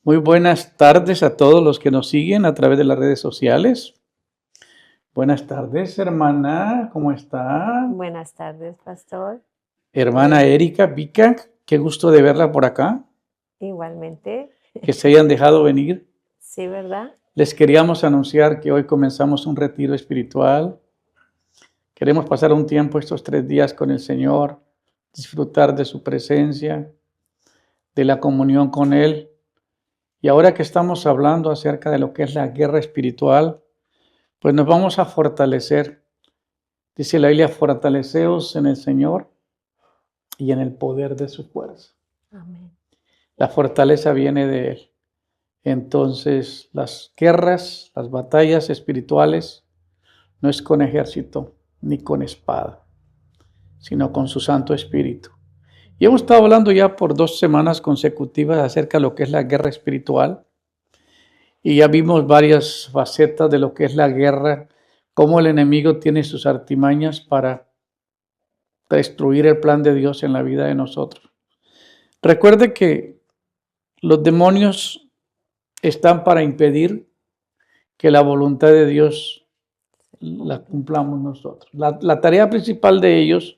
Muy buenas tardes a todos los que nos siguen a través de las redes sociales. Buenas tardes, hermana, ¿cómo está? Buenas tardes, pastor. Hermana Erika Vica, qué gusto de verla por acá, Igualmente, que se hayan dejado venir. sí, ¿verdad? Les queríamos anunciar que hoy comenzamos un retiro espiritual. Queremos pasar un tiempo estos 3 días con el Señor, disfrutar de su presencia, de la comunión con Él. Y ahora que estamos hablando acerca de lo que es la guerra espiritual, pues nos vamos a fortalecer. Dice la Biblia, fortaleceos en el Señor y en el poder de su fuerza. Amén. La fortaleza viene de Él. Entonces, las guerras, las batallas espirituales, no es con ejército ni con espada, sino con su Santo Espíritu. Y hemos estado hablando ya por 2 semanas consecutivas acerca de lo que es la guerra espiritual. Y ya vimos varias facetas de lo que es la guerra, cómo el enemigo tiene sus artimañas para destruir el plan de Dios en la vida de nosotros. Recuerde que los demonios están para impedir que la voluntad de Dios la cumplamos nosotros. La tarea principal de ellos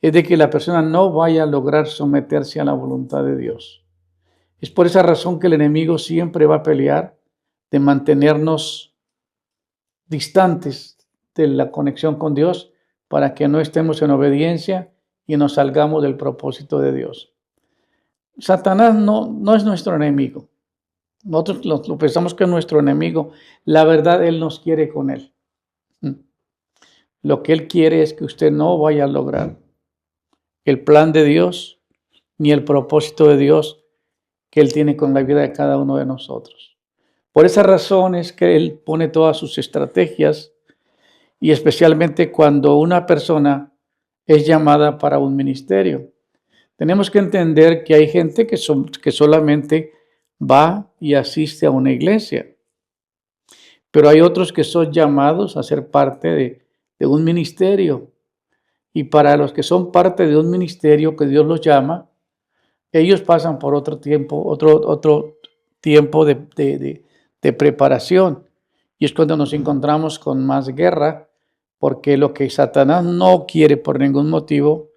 es de que la persona no vaya a lograr someterse a la voluntad de Dios. Es por esa razón que el enemigo siempre va a pelear de mantenernos distantes de la conexión con Dios para que no estemos en obediencia y nos salgamos del propósito de Dios. Satanás no es nuestro enemigo. Nosotros lo pensamos que es nuestro enemigo. La verdad, él nos quiere con él. Lo que él quiere es que usted no vaya a lograr el plan de Dios ni el propósito de Dios que él tiene con la vida de cada uno de nosotros. Por esa razón es que él pone todas sus estrategias, y especialmente cuando una persona es llamada para un ministerio. Tenemos que entender que hay gente que solamente va y asiste a una iglesia, pero hay otros que son llamados a ser parte de un ministerio. Y para los que son parte de un ministerio que Dios los llama, ellos pasan por otro tiempo de preparación. Y es cuando nos encontramos con más guerra, porque lo que Satanás no quiere por ningún motivo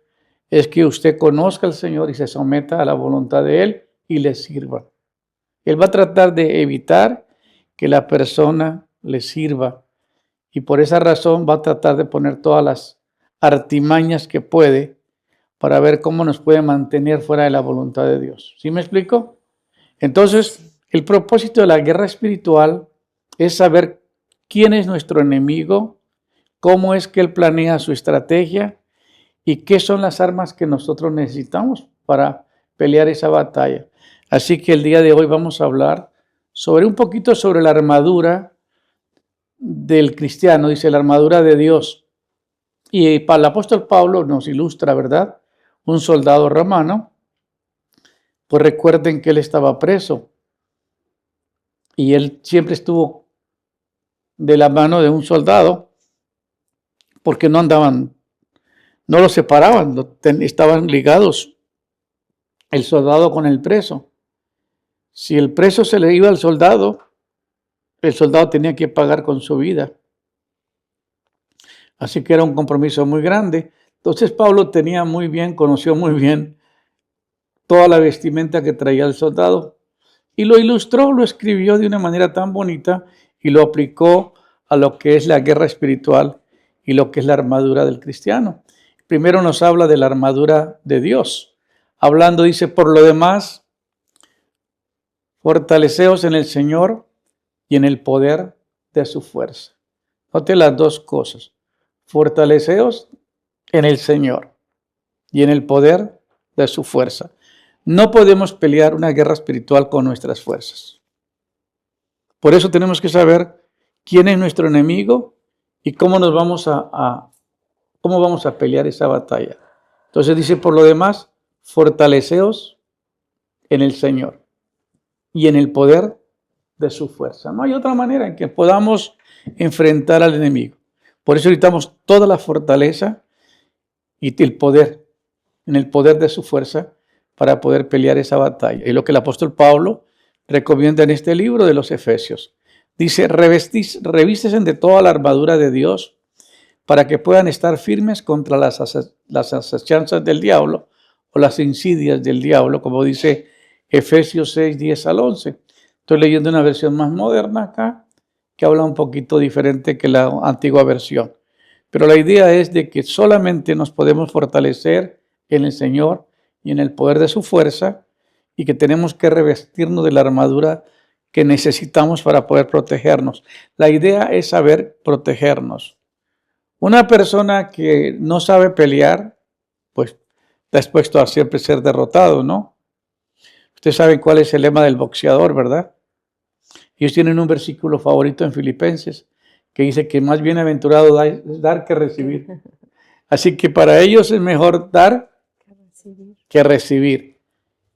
es que usted conozca al Señor y se someta a la voluntad de Él y le sirva. Él va a tratar de evitar que la persona le sirva, y por esa razón va a tratar de poner todas las artimañas que puede para ver cómo nos puede mantener fuera de la voluntad de Dios. ¿Sí me explico? Entonces, el propósito de la guerra espiritual es saber quién es nuestro enemigo, cómo es que él planea su estrategia y qué son las armas que nosotros necesitamos para pelear esa batalla. Así que el día de hoy vamos a hablar un poquito sobre la armadura del cristiano, dice la armadura de Dios. Y para el apóstol Pablo nos ilustra, ¿verdad? Un soldado romano. Pues recuerden que él estaba preso y él siempre estuvo de la mano de un soldado porque no lo separaban, estaban ligados el soldado con el preso. Si el preso se le iba al soldado, el soldado tenía que pagar con su vida. Así que era un compromiso muy grande. Entonces Pablo conoció muy bien toda la vestimenta que traía el soldado y lo ilustró, lo escribió de una manera tan bonita y lo aplicó a lo que es la guerra espiritual y lo que es la armadura del cristiano. Primero nos habla de la armadura de Dios. Hablando, dice, por lo demás, fortaleceos en el Señor y en el poder de su fuerza. Note las dos cosas. Fortaleceos en el Señor y en el poder de su fuerza. No podemos pelear una guerra espiritual con nuestras fuerzas. Por eso tenemos que saber quién es nuestro enemigo y cómo vamos a pelear esa batalla. Entonces dice, por lo demás, fortaleceos en el Señor y en el poder de su fuerza. No hay otra manera en que podamos enfrentar al enemigo. Por eso necesitamos toda la fortaleza y el poder, en el poder de su fuerza, para poder pelear esa batalla. Y lo que el apóstol Pablo recomienda en este libro de los Efesios. Dice, revístesen de toda la armadura de Dios para que puedan estar firmes contra las asechanzas del diablo o las insidias del diablo, como dice Efesios 6, 10 al 11. Estoy leyendo una versión más moderna acá, que habla un poquito diferente que la antigua versión. Pero la idea es de que solamente nos podemos fortalecer en el Señor y en el poder de su fuerza, y que tenemos que revestirnos de la armadura que necesitamos para poder protegernos. La idea es saber protegernos. Una persona que no sabe pelear, pues está expuesto a siempre ser derrotado, ¿no? Ustedes saben cuál es el lema del boxeador, ¿verdad? Ellos tienen un versículo favorito en Filipenses que dice que más bienaventurado es dar que recibir. Así que para ellos es mejor dar que recibir.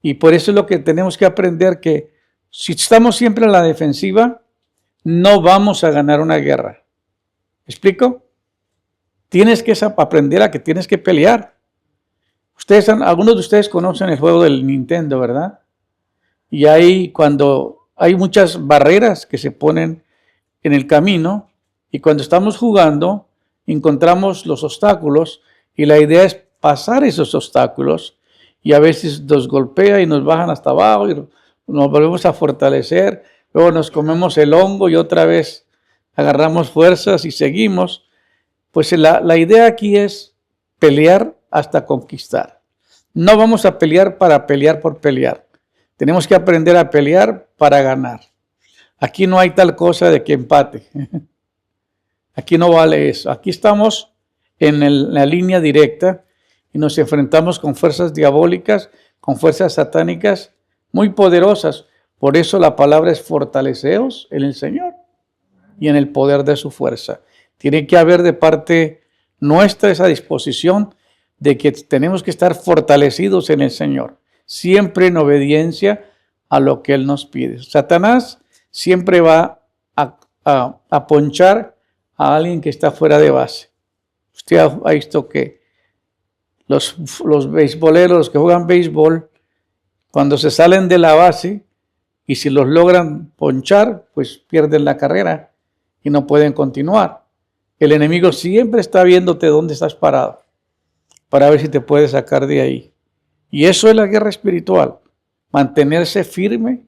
Y por eso es lo que tenemos que aprender, que si estamos siempre a la defensiva, no vamos a ganar una guerra. ¿Me explico? Tienes que aprender a que tienes que pelear. Algunos de ustedes conocen el juego del Nintendo, ¿verdad? Y ahí cuando hay muchas barreras que se ponen en el camino, y cuando estamos jugando encontramos los obstáculos y la idea es pasar esos obstáculos, y a veces nos golpea y nos bajan hasta abajo y nos volvemos a fortalecer, luego nos comemos el hongo y otra vez agarramos fuerzas y seguimos. Pues la idea aquí es pelear hasta conquistar. No vamos a pelear para pelear por pelear. Tenemos que aprender a pelear para ganar. Aquí no hay tal cosa de que empate. Aquí no vale eso. Aquí estamos en la línea directa y nos enfrentamos con fuerzas diabólicas, con fuerzas satánicas muy poderosas. Por eso la palabra es fortaleceos en el Señor y en el poder de su fuerza. Tiene que haber de parte nuestra esa disposición de que tenemos que estar fortalecidos en el Señor, siempre en obediencia a lo que Él nos pide. Satanás siempre va a ponchar a alguien que está fuera de base. Usted ha visto que los beisboleros, los que juegan béisbol, cuando se salen de la base y si los logran ponchar, pues pierden la carrera y no pueden continuar. El enemigo siempre está viéndote dónde estás parado para ver si te puede sacar de ahí. Y eso es la guerra espiritual. Mantenerse firme,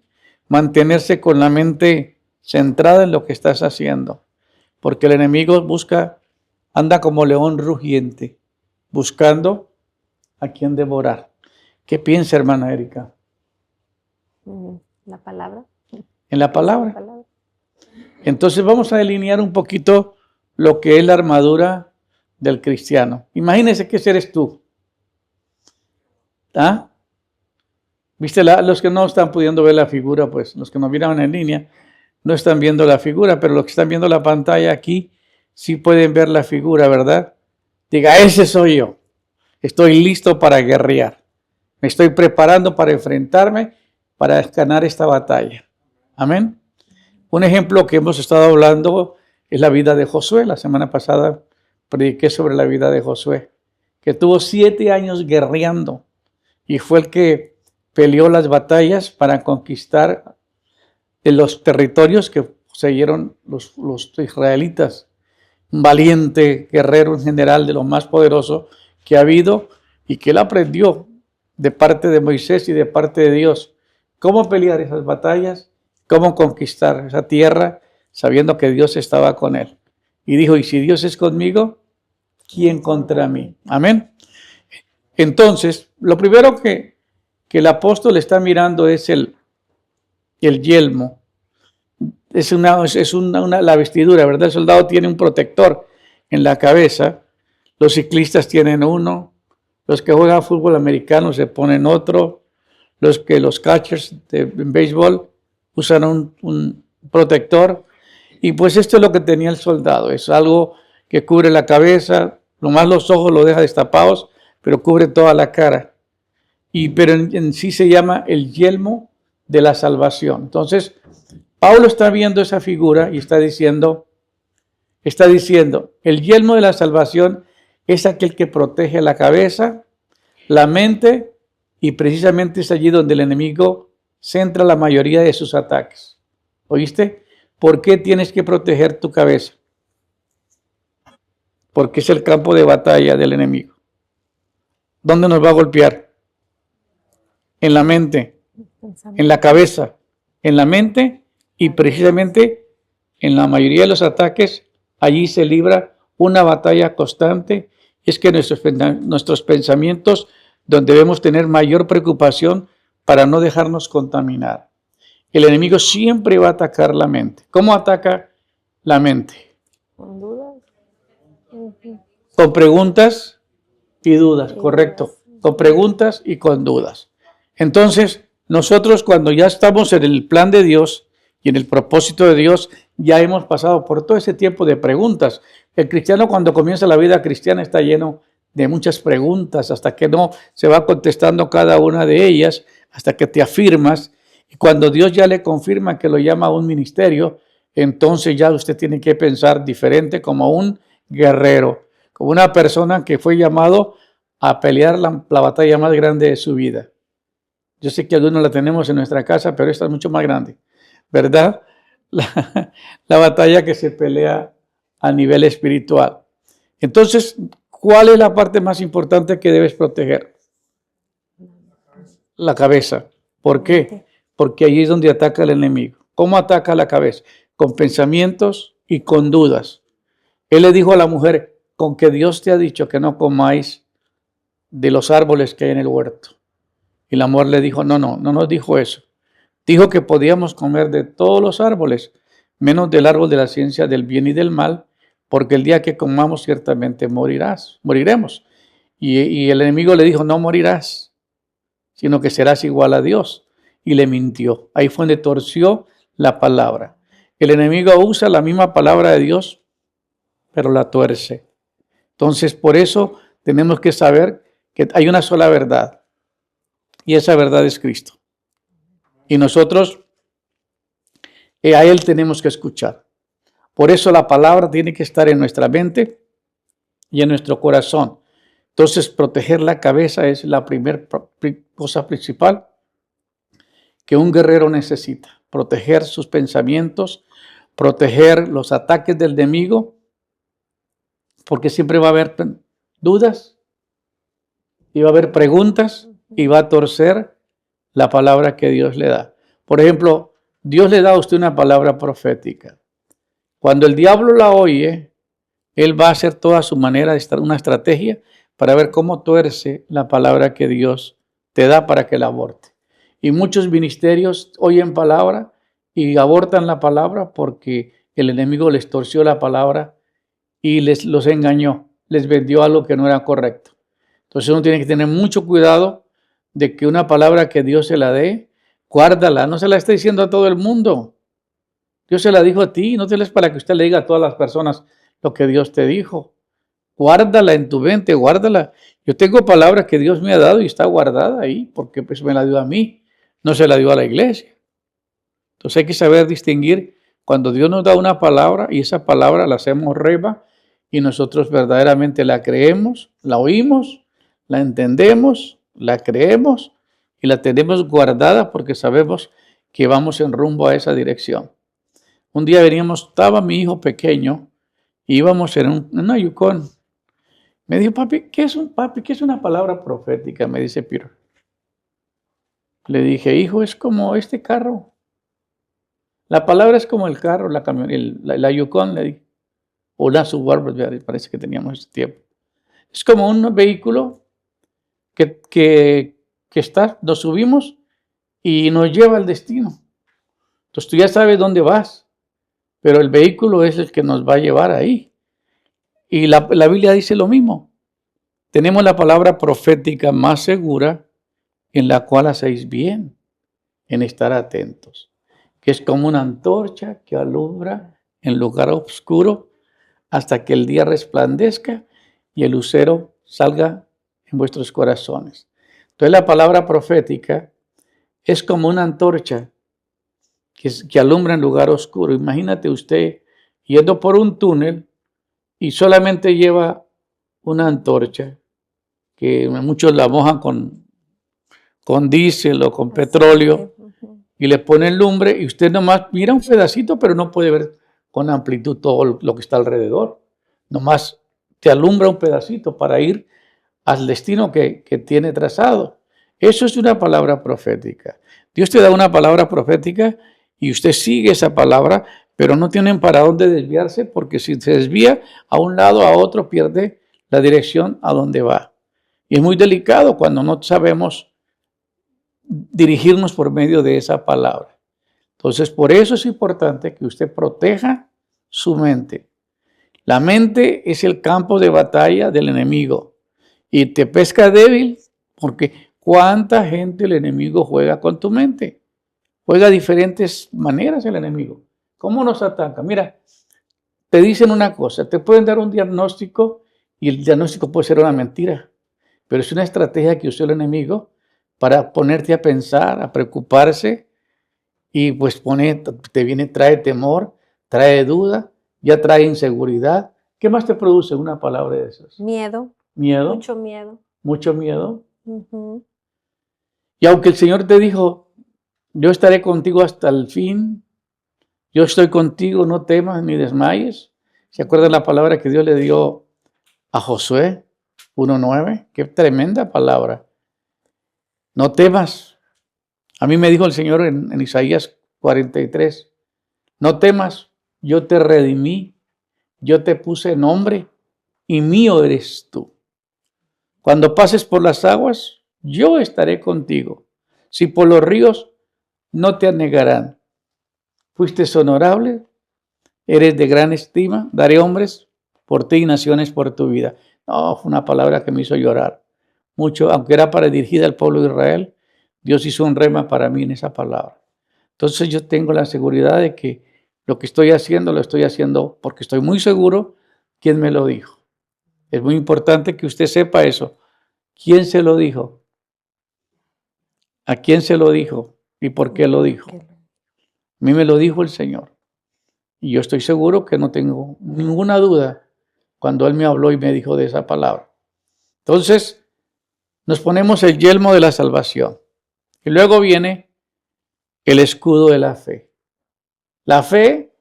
mantenerse con la mente centrada en lo que estás haciendo. Porque el enemigo anda como león rugiente, buscando a quien devorar. ¿Qué piensa, hermana Erika? La palabra. En la palabra. Entonces vamos a delinear un poquito lo que es la armadura del cristiano. Imagínense que ese eres tú. ¿Ah? ¿Viste? Los que no están pudiendo ver la figura, pues los que nos miran en línea no están viendo la figura, pero los que están viendo la pantalla aquí sí pueden ver la figura, ¿verdad? Diga, ese soy yo. Estoy listo para guerrear. Me estoy preparando para enfrentarme, para ganar esta batalla. Amén. Un ejemplo que hemos estado hablando es la vida de Josué. La semana pasada prediqué sobre la vida de Josué, que tuvo 7 años guerreando y fue el que peleó las batallas para conquistar los territorios que poseyeron los israelitas. Un valiente guerrero, un general de los más poderosos que ha habido y que él aprendió de parte de Moisés y de parte de Dios cómo pelear esas batallas, cómo conquistar esa tierra, sabiendo que Dios estaba con él. Y dijo, y si Dios es conmigo, ¿quién contra mí? Amén. Entonces, lo primero que el apóstol está mirando es el yelmo. Es la vestidura, ¿verdad? El soldado tiene un protector en la cabeza. Los ciclistas tienen uno. Los que juegan fútbol americano se ponen otro. Los catchers en béisbol usan un protector. Y pues esto es lo que tenía el soldado. Es algo que cubre la cabeza. Nomás los ojos lo deja destapados, pero cubre toda la cara. Pero en sí se llama el yelmo de la salvación. Entonces, Pablo está viendo esa figura y está diciendo, el yelmo de la salvación es aquel que protege la cabeza, la mente, y precisamente es allí donde el enemigo centra la mayoría de sus ataques. ¿Oíste? ¿Por qué tienes que proteger tu cabeza? Porque es el campo de batalla del enemigo. ¿Dónde nos va a golpear? En la mente, en la cabeza, en la mente y precisamente en la mayoría de los ataques allí se libra una batalla constante. Es que nuestros pensamientos donde debemos tener mayor preocupación para no dejarnos contaminar. El enemigo siempre va a atacar la mente. ¿Cómo ataca la mente? ¿Con dudas? Con preguntas y dudas, correcto. Con preguntas y con dudas. Entonces, nosotros cuando ya estamos en el plan de Dios y en el propósito de Dios, ya hemos pasado por todo ese tiempo de preguntas. El cristiano cuando comienza la vida cristiana está lleno de muchas preguntas hasta que no se va contestando cada una de ellas, hasta que te afirmas. Y cuando Dios ya le confirma que lo llama a un ministerio, entonces ya usted tiene que pensar diferente como un guerrero, como una persona que fue llamado a pelear la batalla más grande de su vida. Yo sé que algunos la tenemos en nuestra casa, pero esta es mucho más grande, ¿verdad? La batalla que se pelea a nivel espiritual. Entonces, ¿cuál es la parte más importante que debes proteger? La cabeza. ¿Por qué? Porque ahí es donde ataca el enemigo. ¿Cómo ataca la cabeza? Con pensamientos y con dudas. Él le dijo a la mujer, con que Dios te ha dicho que no comáis de los árboles que hay en el huerto. Y la mujer le dijo, no nos dijo eso. Dijo que podíamos comer de todos los árboles, menos del árbol de la ciencia del bien y del mal, porque el día que comamos ciertamente moriremos. Y el enemigo le dijo, no morirás, sino que serás igual a Dios. Y le mintió. Ahí fue donde torció la palabra. El enemigo usa la misma palabra de Dios, pero la tuerce. Entonces, por eso tenemos que saber que hay una sola verdad. Y esa verdad es Cristo. Y nosotros a Él tenemos que escuchar. Por eso la palabra tiene que estar en nuestra mente y en nuestro corazón. Entonces, proteger la cabeza es la primera cosa principal que un guerrero necesita. Proteger sus pensamientos, proteger los ataques del enemigo, porque siempre va a haber dudas y va a haber preguntas y va a torcer la palabra que Dios le da. Por ejemplo, Dios le da a usted una palabra profética. Cuando el diablo la oye, él va a hacer toda su manera de estar una estrategia para ver cómo tuerce la palabra que Dios te da para que la aborte. Y muchos ministerios oyen palabra y abortan la palabra porque el enemigo les torció la palabra y los engañó, les vendió algo que no era correcto. Entonces uno tiene que tener mucho cuidado de que una palabra que Dios se la dé, guárdala, no se la está diciendo a todo el mundo. Dios se la dijo a ti, no te la es para que usted le diga a todas las personas lo que Dios te dijo. Guárdala en tu mente, guárdala. Yo tengo palabras que Dios me ha dado y está guardada ahí, porque pues me la dio a mí, no se la dio a la iglesia. Entonces hay que saber distinguir cuando Dios nos da una palabra y esa palabra la hacemos rema y nosotros verdaderamente la creemos, la oímos, la entendemos, la creemos y la tenemos guardada porque sabemos que vamos en rumbo a esa dirección. Un día estaba mi hijo pequeño y íbamos en una Yukon. Me dijo, papi, ¿qué es una palabra profética? Me dice Peter. Le dije, hijo, es como este carro. La palabra es como el carro, la camioneta, la Yukon, le dije. O la Suburban, parece que teníamos ese tiempo. Es como un vehículo que nos subimos y nos lleva al destino. Entonces tú ya sabes dónde vas, pero el vehículo es el que nos va a llevar ahí. Y la Biblia dice lo mismo. Tenemos la palabra profética más segura en la cual hacéis bien en estar atentos, que es como una antorcha que alumbra en lugar oscuro hasta que el día resplandezca y el lucero salga en vuestros corazones. Entonces la palabra profética es como una antorcha que alumbra en lugar oscuro. Imagínate usted yendo por un túnel y solamente lleva una antorcha, que muchos la mojan con diésel o con petróleo, y le ponen lumbre y usted nomás mira un pedacito, pero no puede ver con amplitud todo lo que está alrededor. Nomás te alumbra un pedacito para ir al destino que tiene trazado. Eso es una palabra profética. Dios te da una palabra profética y usted sigue esa palabra, pero no tienen para dónde desviarse, porque si se desvía a un lado, a otro, pierde la dirección a donde va. Y es muy delicado cuando no sabemos dirigirnos por medio de esa palabra. Entonces, por eso es importante que usted proteja su mente. La mente es el campo de batalla del enemigo y te pesca débil porque ¿cuánta gente el enemigo juega con tu mente? Juega de diferentes maneras el enemigo. ¿Cómo nos ataca? Mira, te dicen una cosa, te pueden dar un diagnóstico y el diagnóstico puede ser una mentira, pero es una estrategia que usa el enemigo para ponerte a pensar, a preocuparse y pues trae temor, trae duda, ya trae inseguridad. ¿Qué más te produce una palabra de esas? Miedo. Miedo. Mucho miedo. Mucho miedo. Ujú. Y aunque el Señor te dijo, yo estaré contigo hasta el fin, yo estoy contigo, no temas ni desmayes. ¿Se acuerdan la palabra que Dios le dio a Josué 1:9? Qué tremenda palabra. No temas. A mí me dijo el Señor en Isaías 43, no temas, yo te redimí, yo te puse nombre y mío eres tú. Cuando pases por las aguas, yo estaré contigo. Si por los ríos, no te anegarán. Fuiste honorable, eres de gran estima, daré hombres por ti y naciones por tu vida. No, fue una palabra que me hizo llorar mucho, aunque era para dirigida al pueblo de Israel. Dios hizo un rema para mí en esa palabra. Entonces yo tengo la seguridad de que lo que estoy haciendo, lo estoy haciendo porque estoy muy seguro quién me lo dijo. Es muy importante que usted sepa eso. ¿Quién se lo dijo? ¿A quién se lo dijo? ¿Y por qué lo dijo? A mí me lo dijo el Señor. Y yo estoy seguro que no tengo ninguna duda cuando Él me habló y me dijo de esa palabra. Entonces, nos ponemos el yelmo de la salvación. Y luego viene el escudo de la fe. La fe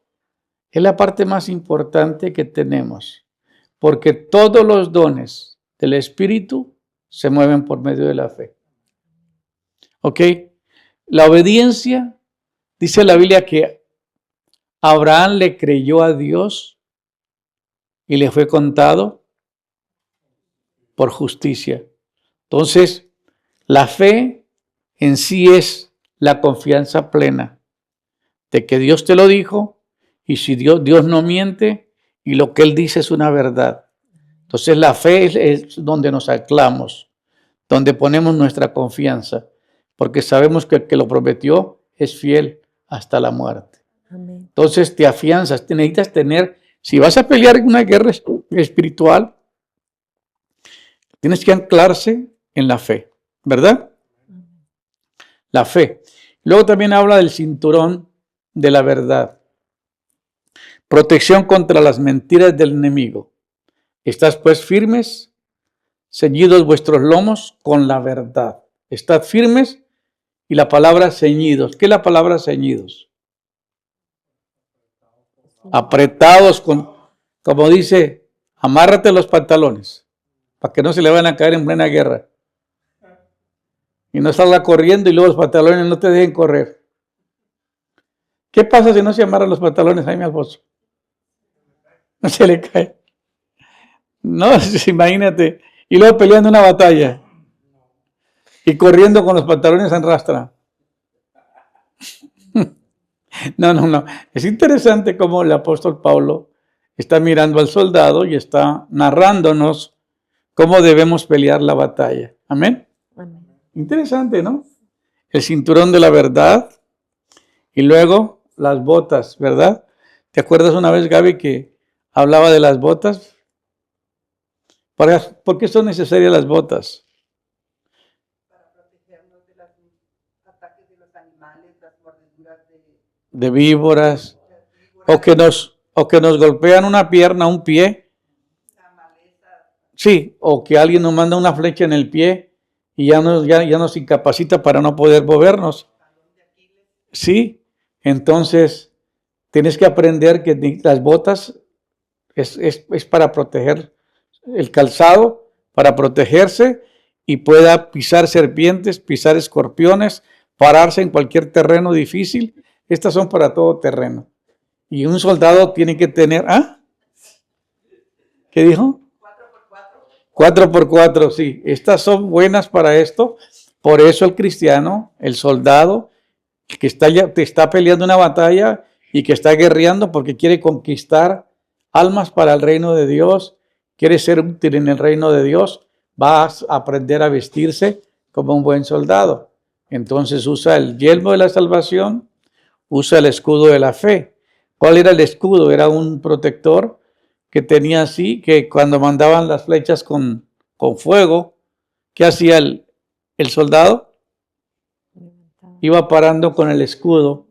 es la parte más importante que tenemos, porque todos los dones del Espíritu se mueven por medio de la fe. ¿Ok? La obediencia, dice la Biblia que Abraham le creyó a Dios y le fue contado por justicia. Entonces, la fe en sí es la confianza plena de que Dios te lo dijo y si Dios no miente y lo que Él dice es una verdad. Entonces, la fe es donde nos anclamos, donde ponemos nuestra confianza, porque sabemos que el que lo prometió es fiel hasta la muerte. Amén. Entonces, te afianzas, te necesitas tener, si vas a pelear en una guerra espiritual, tienes que anclarse en la fe, ¿verdad? La fe. Luego también habla del cinturón de la verdad. Protección contra las mentiras del enemigo. Estad pues firmes, ceñidos vuestros lomos con la verdad. Estad firmes y la palabra ceñidos. ¿Qué es la palabra ceñidos? Apretados como dice, amárrate los pantalones para que no se le van a caer en plena guerra. Y no salga corriendo y luego los pantalones no te dejen correr. ¿Qué pasa si no se amarran los pantalones, Jaime Alfonso? No se le cae. No, imagínate. Y luego peleando una batalla. Y corriendo con los pantalones en rastra. No. Es interesante cómo el apóstol Pablo está mirando al soldado y está narrándonos cómo debemos pelear la batalla. Amén. Amén. Interesante, ¿no? El cinturón de la verdad y luego las botas, ¿verdad? ¿Te acuerdas una vez, Gaby, que hablaba de las botas? ¿Por qué son necesarias las botas? Para protegernos de los ataques de los animales, las mordeduras De víboras, las víboras, o que nos golpean una pierna, un pie. la maleza. Sí, o que alguien nos manda una flecha en el pie y ya nos incapacita para no poder movernos. Sí, entonces tienes que aprender que las botas es para proteger el calzado, para protegerse y pueda pisar serpientes, pisar escorpiones, pararse en cualquier terreno difícil. Estas son para todo terreno. Y un soldado tiene que tener... ¿Ah? ¿Qué dijo? 4x4, sí. Estas son buenas para esto. Por eso el cristiano, el soldado, que te está peleando una batalla y que está guerreando porque quiere conquistar almas para el reino de Dios, quiere ser útil en el reino de Dios, va a aprender a vestirse como un buen soldado. Entonces usa el yelmo de la salvación, usa el escudo de la fe. ¿Cuál era el escudo? Era un protector que tenía así, que cuando mandaban las flechas con fuego, ¿qué hacía el soldado? Iba parando con el escudo.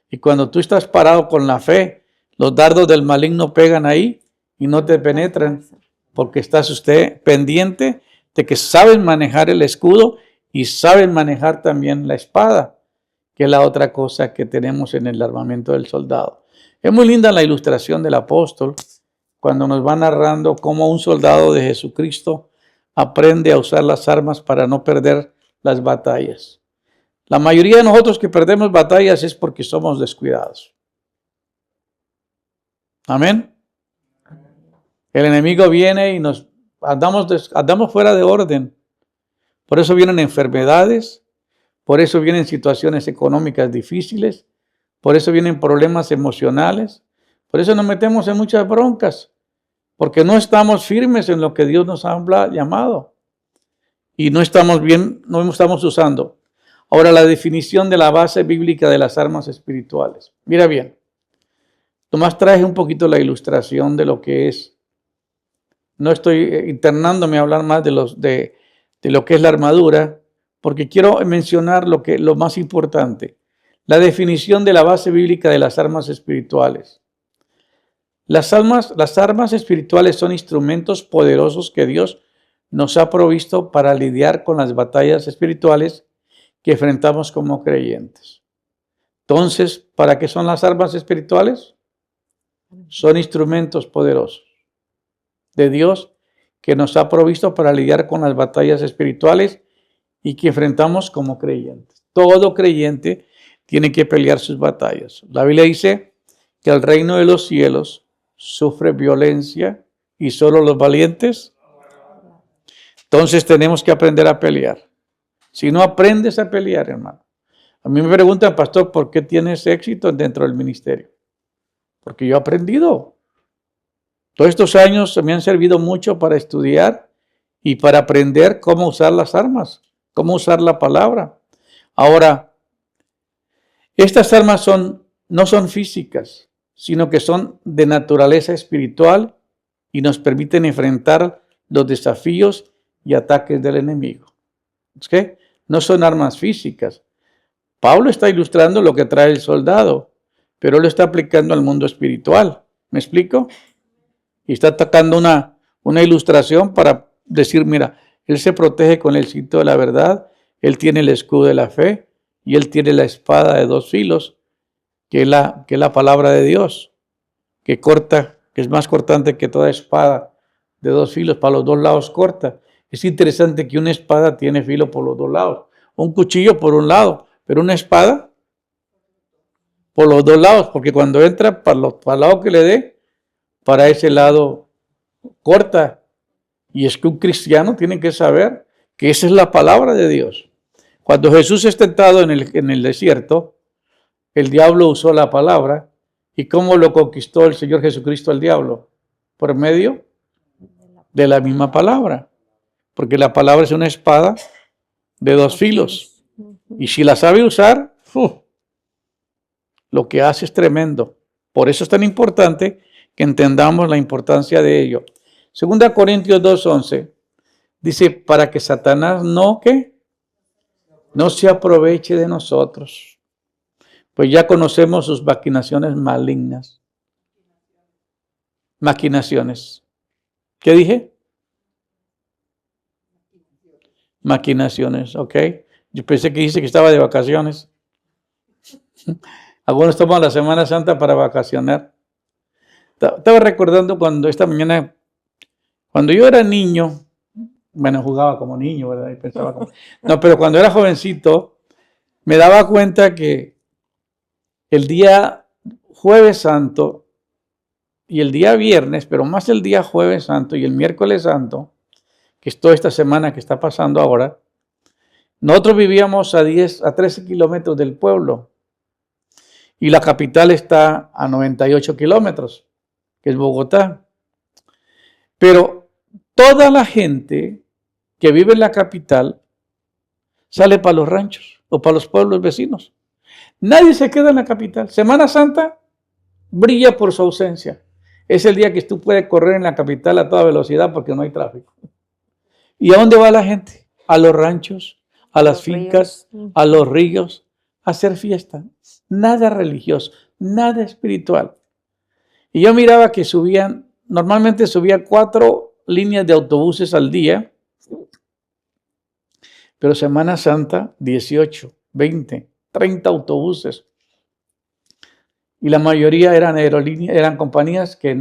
Y cuando tú estás parado con la fe, los dardos del maligno pegan ahí y no te penetran, porque estás usted pendiente de que saben manejar el escudo y saben manejar también la espada, que es la otra cosa que tenemos en el armamento del soldado. Es muy linda la ilustración del apóstol cuando nos va narrando cómo un soldado de Jesucristo aprende a usar las armas para no perder las batallas. La mayoría de nosotros que perdemos batallas es porque somos descuidados. Amén. El enemigo viene y nos andamos fuera de orden. Por eso vienen enfermedades, por eso vienen situaciones económicas difíciles, por eso vienen problemas emocionales, por eso nos metemos en muchas broncas, porque no estamos firmes en lo que Dios nos ha llamado y no estamos bien, no estamos usando. Ahora, la definición de la base bíblica de las armas espirituales. Mira bien, nomás traje un poquito la ilustración de lo que es. No estoy internándome a hablar más de lo que es la armadura, porque quiero mencionar lo más importante, la definición de la base bíblica de las armas espirituales. Las armas espirituales son instrumentos poderosos que Dios nos ha provisto para lidiar con las batallas espirituales que enfrentamos como creyentes. Entonces, ¿para qué son las armas espirituales? Son instrumentos poderosos de Dios que nos ha provisto para lidiar con las batallas espirituales y que enfrentamos como creyentes. Todo creyente tiene que pelear sus batallas. La Biblia dice que el reino de los cielos sufre violencia y solo los valientes. Entonces tenemos que aprender a pelear. Si no aprendes a pelear, hermano. A mí me preguntan, pastor, ¿por qué tienes éxito dentro del ministerio? Porque yo he aprendido. Todos estos años me han servido mucho para estudiar y para aprender cómo usar las armas, cómo usar la palabra. Ahora, estas armas no son físicas, sino que son de naturaleza espiritual y nos permiten enfrentar los desafíos y ataques del enemigo. ¿Okay? No son armas físicas. Pablo está ilustrando lo que trae el soldado, pero lo está aplicando al mundo espiritual. ¿Me explico? Y está atacando una ilustración para decir, mira, él se protege con el cinto de la verdad, él tiene el escudo de la fe y él tiene la espada de 2 filos, que es la palabra de Dios, que corta, que es más cortante que toda espada de 2 filos, para los 2 lados corta. Es interesante que una espada tiene filo por los 2 lados, un cuchillo por un lado, pero una espada por los 2 lados, porque cuando entra para el lado que le dé, para ese lado corta. Y es que un cristiano tiene que saber que esa es la palabra de Dios. Cuando Jesús es tentado en el desierto, el diablo usó la palabra. ¿Y cómo lo conquistó el Señor Jesucristo al diablo? Por medio de la misma palabra. Porque la palabra es una espada de 2 filos. Y si la sabe usar, lo que hace es tremendo. Por eso es tan importante que entendamos la importancia de ello. 2 Corintios 2:11 dice, para que Satanás no se aproveche de nosotros. Pues ya conocemos sus maquinaciones malignas. Maquinaciones. ¿Qué dije? Maquinaciones, ok. Yo pensé que dice que estaba de vacaciones. Algunos toman la Semana Santa para vacacionar. Estaba recordando cuando esta mañana, cuando yo era niño, bueno, jugaba como niño, ¿verdad? Y pensaba como... No, pero cuando era jovencito, me daba cuenta que el día Jueves Santo y el día viernes, pero más el día Jueves Santo y el miércoles Santo, que es toda esta semana que está pasando ahora, nosotros vivíamos a 13 kilómetros del pueblo y la capital está a 98 kilómetros, que es Bogotá. Pero toda la gente que vive en la capital sale para los ranchos o para los pueblos vecinos. Nadie se queda en la capital. Semana Santa brilla por su ausencia. Es el día que tú puedes correr en la capital a toda velocidad porque no hay tráfico. ¿Y a dónde va la gente? A los ranchos, a las fincas, a los ríos, a hacer fiesta. Nada religioso, nada espiritual. Y yo miraba que normalmente subían 4 líneas de autobuses al día, pero Semana Santa, 18, 20, 30 autobuses. Y la mayoría eran aerolíneas, eran compañías que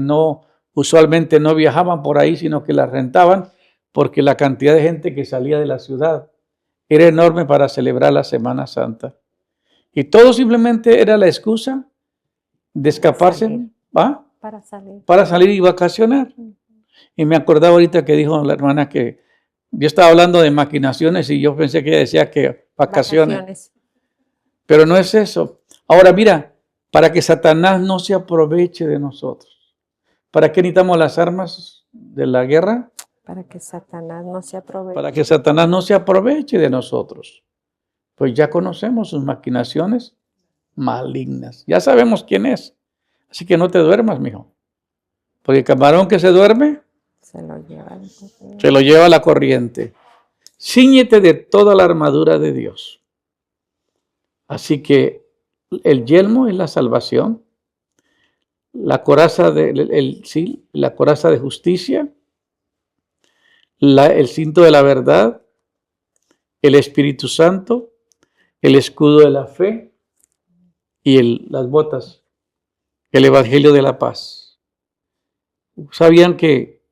usualmente no viajaban por ahí, sino que las rentaban, porque la cantidad de gente que salía de la ciudad era enorme para celebrar la Semana Santa. Y todo simplemente era la excusa de escaparse, ¿va? Para salir y vacacionar. Y me acordaba ahorita que dijo la hermana que yo estaba hablando de maquinaciones y yo pensé que ella decía que vacaciones. Pero no es eso. Ahora mira, para que Satanás no se aproveche de nosotros. ¿Para qué necesitamos las armas de la guerra? Para que Satanás no se aproveche. Para que Satanás no se aproveche de nosotros. Pues ya conocemos sus maquinaciones malignas. Ya sabemos quién es. Así que no te duermas, mijo. Porque el camarón que se duerme, se lo lleva la corriente. Cíñete de toda la armadura de Dios. Así que el yelmo es la salvación, la coraza la coraza de justicia, el cinto de la verdad, el Espíritu Santo, el escudo de la fe y las botas, el Evangelio de la paz. ¿Sabían que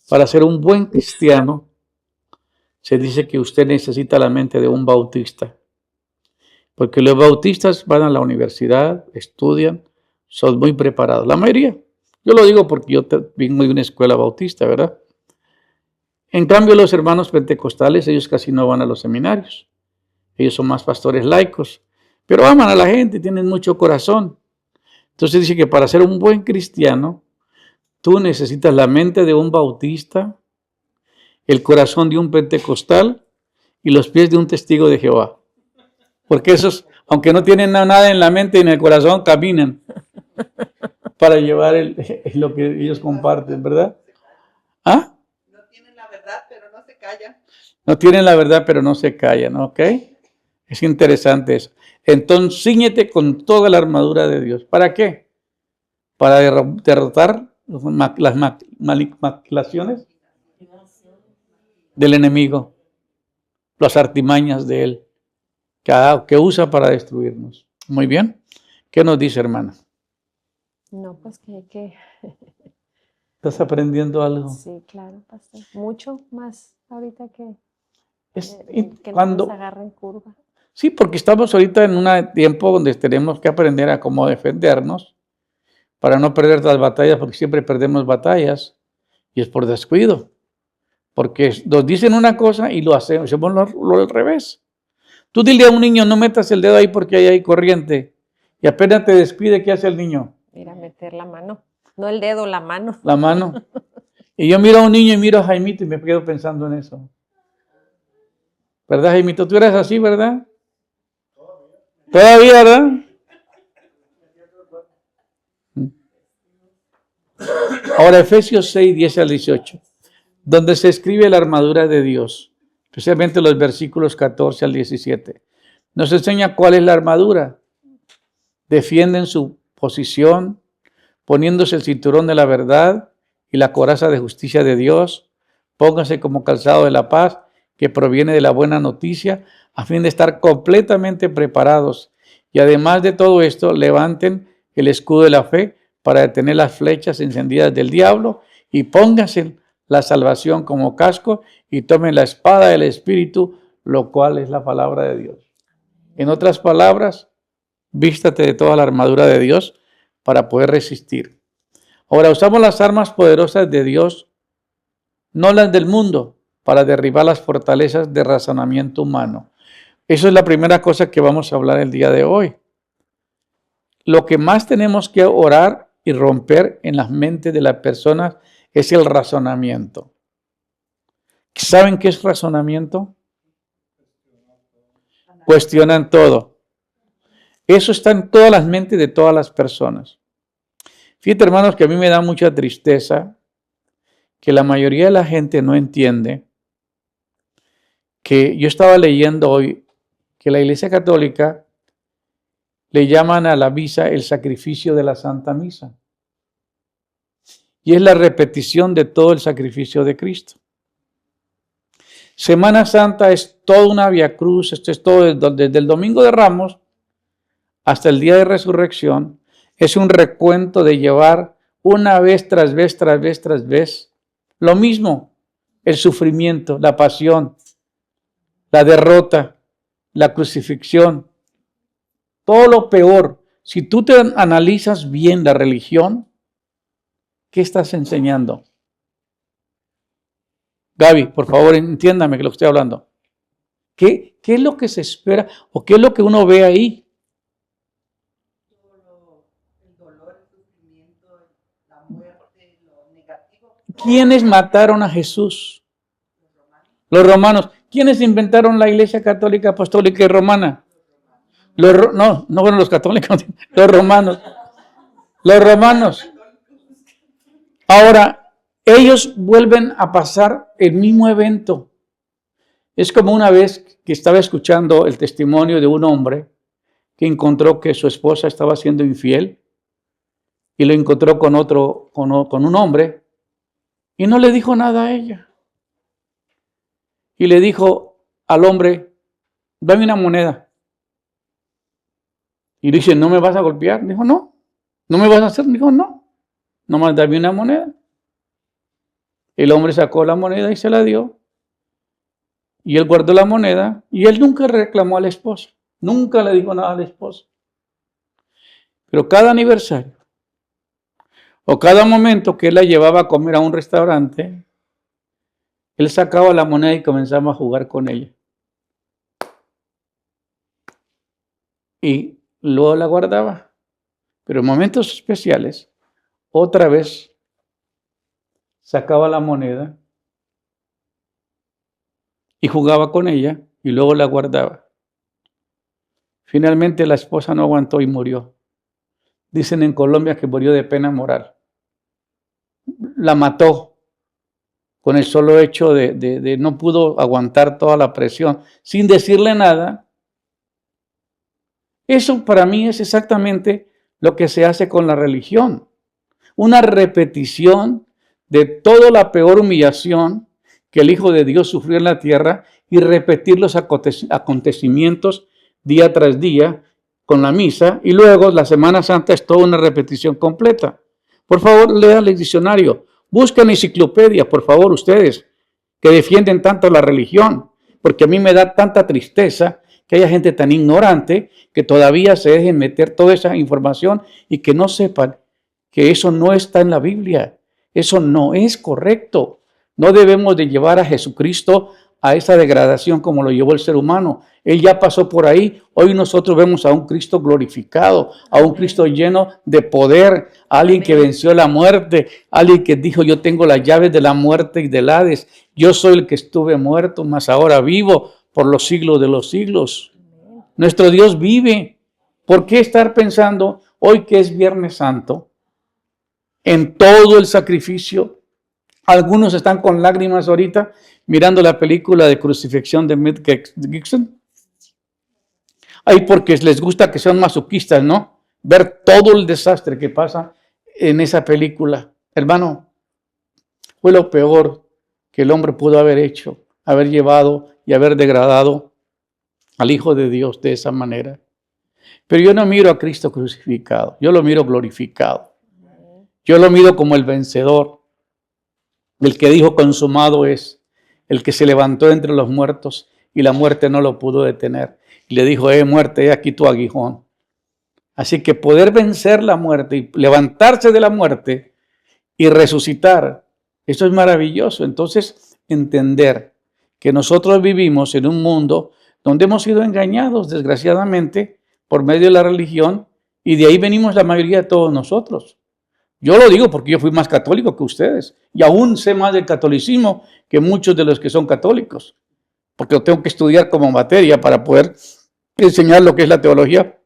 para ser un buen cristiano se dice que usted necesita la mente de un bautista? Porque los bautistas van a la universidad, estudian, son muy preparados. La mayoría. Yo lo digo porque yo vengo de una escuela bautista, ¿verdad? En cambio, los hermanos pentecostales, ellos casi no van a los seminarios. Ellos son más pastores laicos. Pero aman a la gente, tienen mucho corazón. Entonces dice que para ser un buen cristiano, tú necesitas la mente de un bautista, el corazón de un pentecostal y los pies de un testigo de Jehová. Porque esos, aunque no tienen nada en la mente y en el corazón, caminan para llevar lo que ellos comparten, ¿verdad? ¿Ah? No tienen la verdad, pero no se callan. No tienen la verdad, pero no se callan, ¿ok? Es interesante eso. Entonces, cíñete con toda la armadura de Dios. ¿Para qué? Para derrotar las maquinaciones del enemigo, las artimañas de él, que usa para destruirnos. Muy bien. ¿Qué nos dice, hermana? No, pues que hay que... ¿Estás aprendiendo algo? Sí, claro, pastor. Mucho más ahorita que cuando nos agarren curva. Sí, porque estamos ahorita en un tiempo donde tenemos que aprender a cómo defendernos para no perder las batallas, porque siempre perdemos batallas y es por descuido. Porque nos dicen una cosa y lo hacemos lo al revés. Tú dile a un niño, no metas el dedo ahí porque ahí hay corriente. Y apenas te despide, ¿qué hace el niño? Mira, meter la mano. No el dedo, la mano. La mano. Y yo miro a un niño y miro a Jaimito y me quedo pensando en eso. ¿Verdad, Jaimito? Tú eres así, ¿verdad? Todavía, ¿verdad? Ahora, Efesios 6, 10 al 18, donde se escribe la armadura de Dios, especialmente los versículos 14 al 17, nos enseña cuál es la armadura. Defienden su posición, poniéndose el cinturón de la verdad y la coraza de justicia de Dios. Pónganse como calzado de la paz, que proviene de la buena noticia, a fin de estar completamente preparados Y además de todo esto, levanten el escudo de la fe para detener las flechas encendidas del diablo y pónganse la salvación como casco y tomen la espada del Espíritu, lo cual es la palabra de Dios. En otras palabras, vístate de toda la armadura de Dios para poder resistir. Ahora usamos las armas poderosas de Dios, no las del mundo, para derribar las fortalezas de razonamiento humano. Eso es la primera cosa que vamos a hablar el día de hoy. Lo que más tenemos que orar y romper en las mentes de las personas es el razonamiento. ¿Saben qué es razonamiento? Cuestionan todo. Eso está en todas las mentes de todas las personas. Fíjate, hermanos, que a mí me da mucha tristeza que la mayoría de la gente no entiende que yo estaba leyendo hoy que la Iglesia Católica le llaman a la misa el sacrificio de la Santa Misa. Y es la repetición de todo el sacrificio de Cristo. Semana Santa es toda una viacruz, esto es todo desde el Domingo de Ramos hasta el día de resurrección. Es un recuento de llevar una vez tras vez, tras vez, tras vez, lo mismo, el sufrimiento, la pasión, la derrota, la crucifixión, todo lo peor. Si tú te analizas bien la religión, ¿qué estás enseñando? Gaby, por favor, entiéndame que lo que estoy hablando. ¿Qué es lo que se espera o qué es lo que uno ve ahí? El dolor, el sufrimiento, la muerte, lo negativo. ¿Quiénes mataron a Jesús? Los romanos. ¿Quiénes inventaron la Iglesia Católica, Apostólica y Romana? No fueron los católicos, los romanos. Los romanos. Ahora, ellos vuelven a pasar el mismo evento. Es como una vez que estaba escuchando el testimonio de un hombre que encontró que su esposa estaba siendo infiel y lo encontró con un hombre y no le dijo nada a ella. Y le dijo al hombre, dame una moneda. Y dice, ¿no me vas a golpear? Dijo, no. ¿No me vas a hacer? Dijo, no. Nomás dame una moneda. El hombre sacó la moneda y se la dio. Y él guardó la moneda y él nunca reclamó a la esposa. Nunca le dijo nada a la esposa. Pero cada aniversario o cada momento que él la llevaba a comer a un restaurante, él sacaba la moneda y comenzaba a jugar con ella. Y luego la guardaba. Pero en momentos especiales, otra vez sacaba la moneda y jugaba con ella y luego la guardaba. Finalmente la esposa no aguantó y murió. Dicen en Colombia que murió de pena moral. La mató con el solo hecho de no pudo aguantar toda la presión sin decirle nada. Eso para mí es exactamente lo que se hace con la religión. Una repetición de toda la peor humillación que el Hijo de Dios sufrió en la tierra y repetir los acontecimientos día tras día con la misa, y luego la Semana Santa es toda una repetición completa. Por favor, lean el diccionario, busquen enciclopedia, por favor, ustedes que defienden tanto la religión, porque a mí me da tanta tristeza que haya gente tan ignorante que todavía se dejen meter toda esa información y que no sepan que eso no está en la Biblia. Eso no es correcto. No debemos de llevar a Jesucristo a esa degradación como lo llevó el ser humano. Él ya pasó por ahí. Hoy nosotros vemos a un Cristo glorificado, a un Cristo lleno de poder, a alguien que venció la muerte, a alguien que dijo, yo tengo las llaves de la muerte y del Hades. Yo soy el que estuve muerto, mas ahora vivo por los siglos de los siglos. Nuestro Dios vive. ¿Por qué estar pensando hoy que es Viernes Santo en todo el sacrificio? Algunos están con lágrimas ahorita mirando la película de crucifixión de Mel Gibson. Ay, porque les gusta que sean masoquistas, ¿no? Ver todo el desastre que pasa en esa película. Hermano, fue lo peor que el hombre pudo haber hecho, haber llevado y haber degradado al Hijo de Dios de esa manera. Pero yo no miro a Cristo crucificado, yo lo miro glorificado. Yo lo miro como el vencedor, el que dijo consumado es, el que se levantó entre los muertos y la muerte no lo pudo detener. Y le dijo, muerte, he aquí tu aguijón. Así que poder vencer la muerte y levantarse de la muerte y resucitar, eso es maravilloso. Entonces, entender que nosotros vivimos en un mundo donde hemos sido engañados, desgraciadamente, por medio de la religión, y de ahí venimos la mayoría de todos nosotros. Yo lo digo porque yo fui más católico que ustedes, y aún sé más del catolicismo que muchos de los que son católicos, porque lo tengo que estudiar como materia para poder enseñar lo que es la teología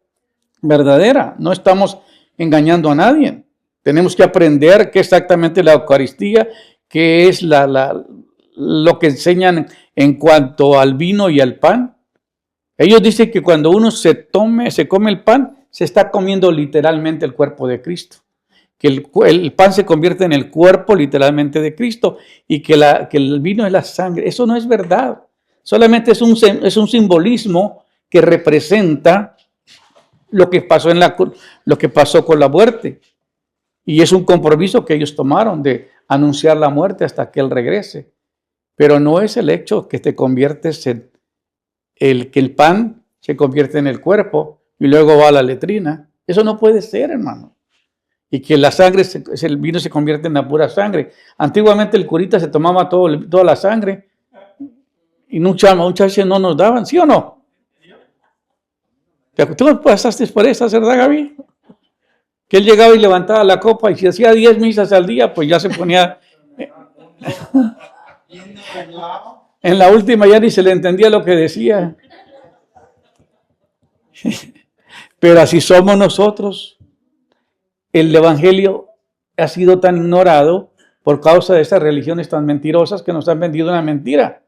verdadera. No estamos engañando a nadie. Tenemos que aprender qué exactamente la Eucaristía, qué es lo que enseñan en cuanto al vino y al pan. Ellos dicen que cuando uno se come el pan, se está comiendo literalmente el cuerpo de Cristo. Que el pan se convierte en el cuerpo literalmente de Cristo y que el vino es la sangre. Eso no es verdad. Solamente es un simbolismo que representa lo que pasó con la muerte. Y es un compromiso que ellos tomaron de anunciar la muerte hasta que Él regrese. Pero no es el hecho que te conviertes en que el pan se convierte en el cuerpo y luego va a la letrina. Eso no puede ser, hermano. Y que la sangre, el vino se convierte en la pura sangre. Antiguamente el curita se tomaba toda la sangre y muchas veces no nos daban, ¿sí o no? ¿Tú pasaste por esa, verdad, Gaby? Que él llegaba y levantaba la copa y si hacía 10 misas al día, pues ya se ponía... En la última ya ni se le entendía lo que decía. Pero así somos nosotros. El evangelio ha sido tan ignorado por causa de esas religiones tan mentirosas que nos han vendido una mentira.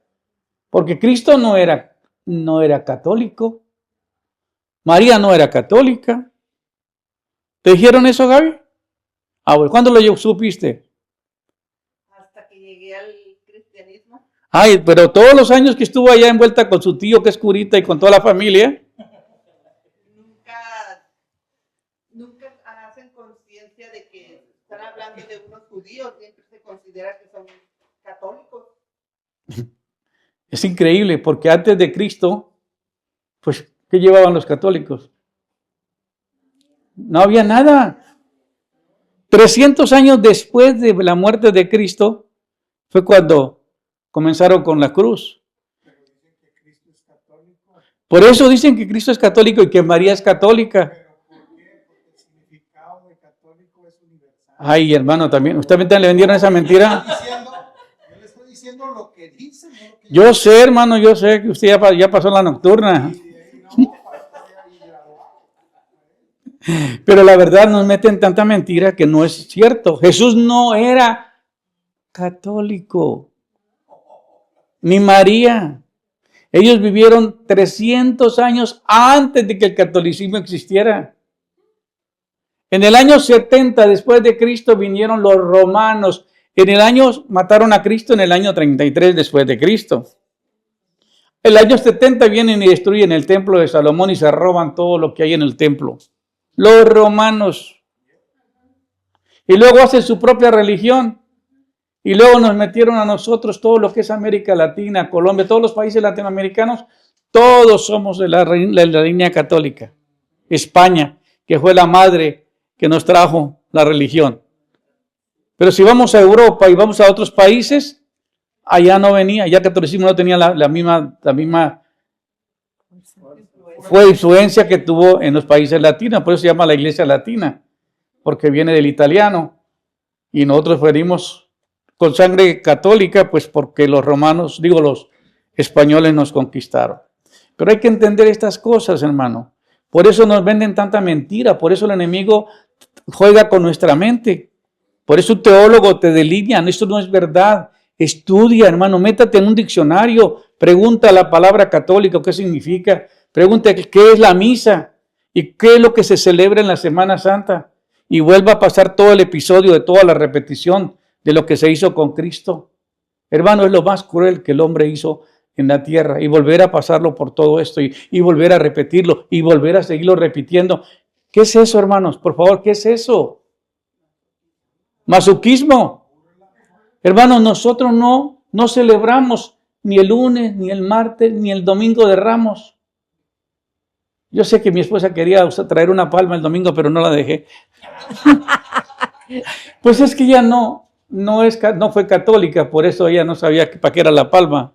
Porque Cristo no era católico. María no era católica. ¿Te dijeron eso, Gaby? Bueno, ¿cuándo lo supiste? Hasta que llegué al cristianismo. Ay, pero todos los años que estuvo allá envuelta con su tío que es curita y con toda la familia. Nunca hacen conciencia de que están hablando de unos judíos, siempre se considera que son católicos. Es increíble, porque antes de Cristo, pues, ¿qué llevaban los católicos? No había nada. 300 años después de la muerte de Cristo, fue cuando comenzaron con la cruz. Por eso dicen que Cristo es católico y que María es católica. Ay, hermano, también. ¿Usted también le vendieron esa mentira? Yo le estoy diciendo lo que dicen. Yo sé, hermano, yo sé que usted ya pasó la nocturna. Pero la verdad nos meten tanta mentira que no es cierto. Jesús no era católico, ni María. Ellos vivieron 300 años antes de que el catolicismo existiera. En el año 70 después de Cristo vinieron los romanos. Mataron a Cristo en el año 33 después de Cristo. El año 70 vienen y destruyen el templo de Salomón y se roban todo lo que hay en el templo. Los romanos. Y luego hacen su propia religión. Y luego nos metieron a nosotros todo lo que es América Latina, Colombia, todos los países latinoamericanos. Todos somos de la línea católica. España, que fue la madre que nos trajo la religión. Pero si vamos a Europa y vamos a otros países, allá no venía, ya el catolicismo no tenía la misma influencia que tuvo en los países latinos. Por eso se llama la Iglesia Latina, porque viene del italiano. Y nosotros venimos con sangre católica, pues porque los españoles nos conquistaron. Pero hay que entender estas cosas, hermano. Por eso nos venden tanta mentira, por eso el enemigo juega con nuestra mente. Por eso un teólogo te delinea, esto no es verdad. Estudia, hermano, métate en un diccionario, pregunta la palabra católica, ¿qué significa? Pregunta qué es la misa y qué es lo que se celebra en la Semana Santa. Y vuelva a pasar todo el episodio de toda la repetición de lo que se hizo con Cristo. Hermano, es lo más cruel que el hombre hizo en la tierra y volver a pasarlo por todo esto y volver a repetirlo y volver a seguirlo repitiendo. ¿Qué es eso, hermanos? Por favor, ¿qué es eso? Masoquismo. Hermanos, nosotros no celebramos ni el lunes, ni el martes, ni el domingo de Ramos. Yo sé que mi esposa quería traer una palma el domingo, pero no la dejé. Pues es que ella no fue católica, por eso ella no sabía para qué era la palma.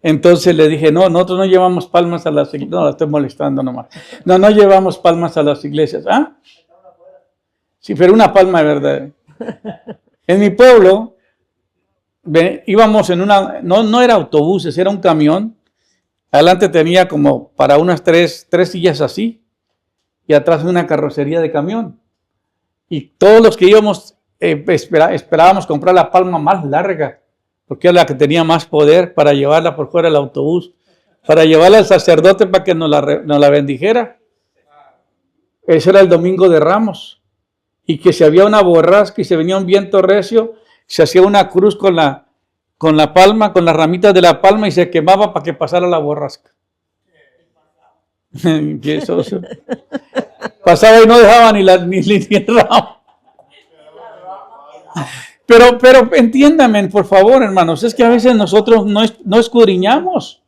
Entonces le dije, no, nosotros no llevamos palmas a las iglesias. No, la estoy molestando nomás. No llevamos palmas a las iglesias. ¿Ah? Sí, pero una palma de verdad. En mi pueblo, íbamos en no era autobuses, era un camión. Adelante tenía como para unas tres sillas así. Y atrás una carrocería de camión. Y todos los que íbamos, esperábamos comprar la palma más larga. Porque era la que tenía más poder para llevarla por fuera del autobús, para llevarla al sacerdote para que nos la bendijera. Ese era el domingo de Ramos. Y que si había una borrasca y se venía un viento recio, se hacía una cruz con la palma, con las ramitas de la palma y se quemaba para que pasara la borrasca. Pasaba y no dejaba ni el ramo. Pero entiéndame, por favor, hermanos, es que a veces nosotros no escudriñamos.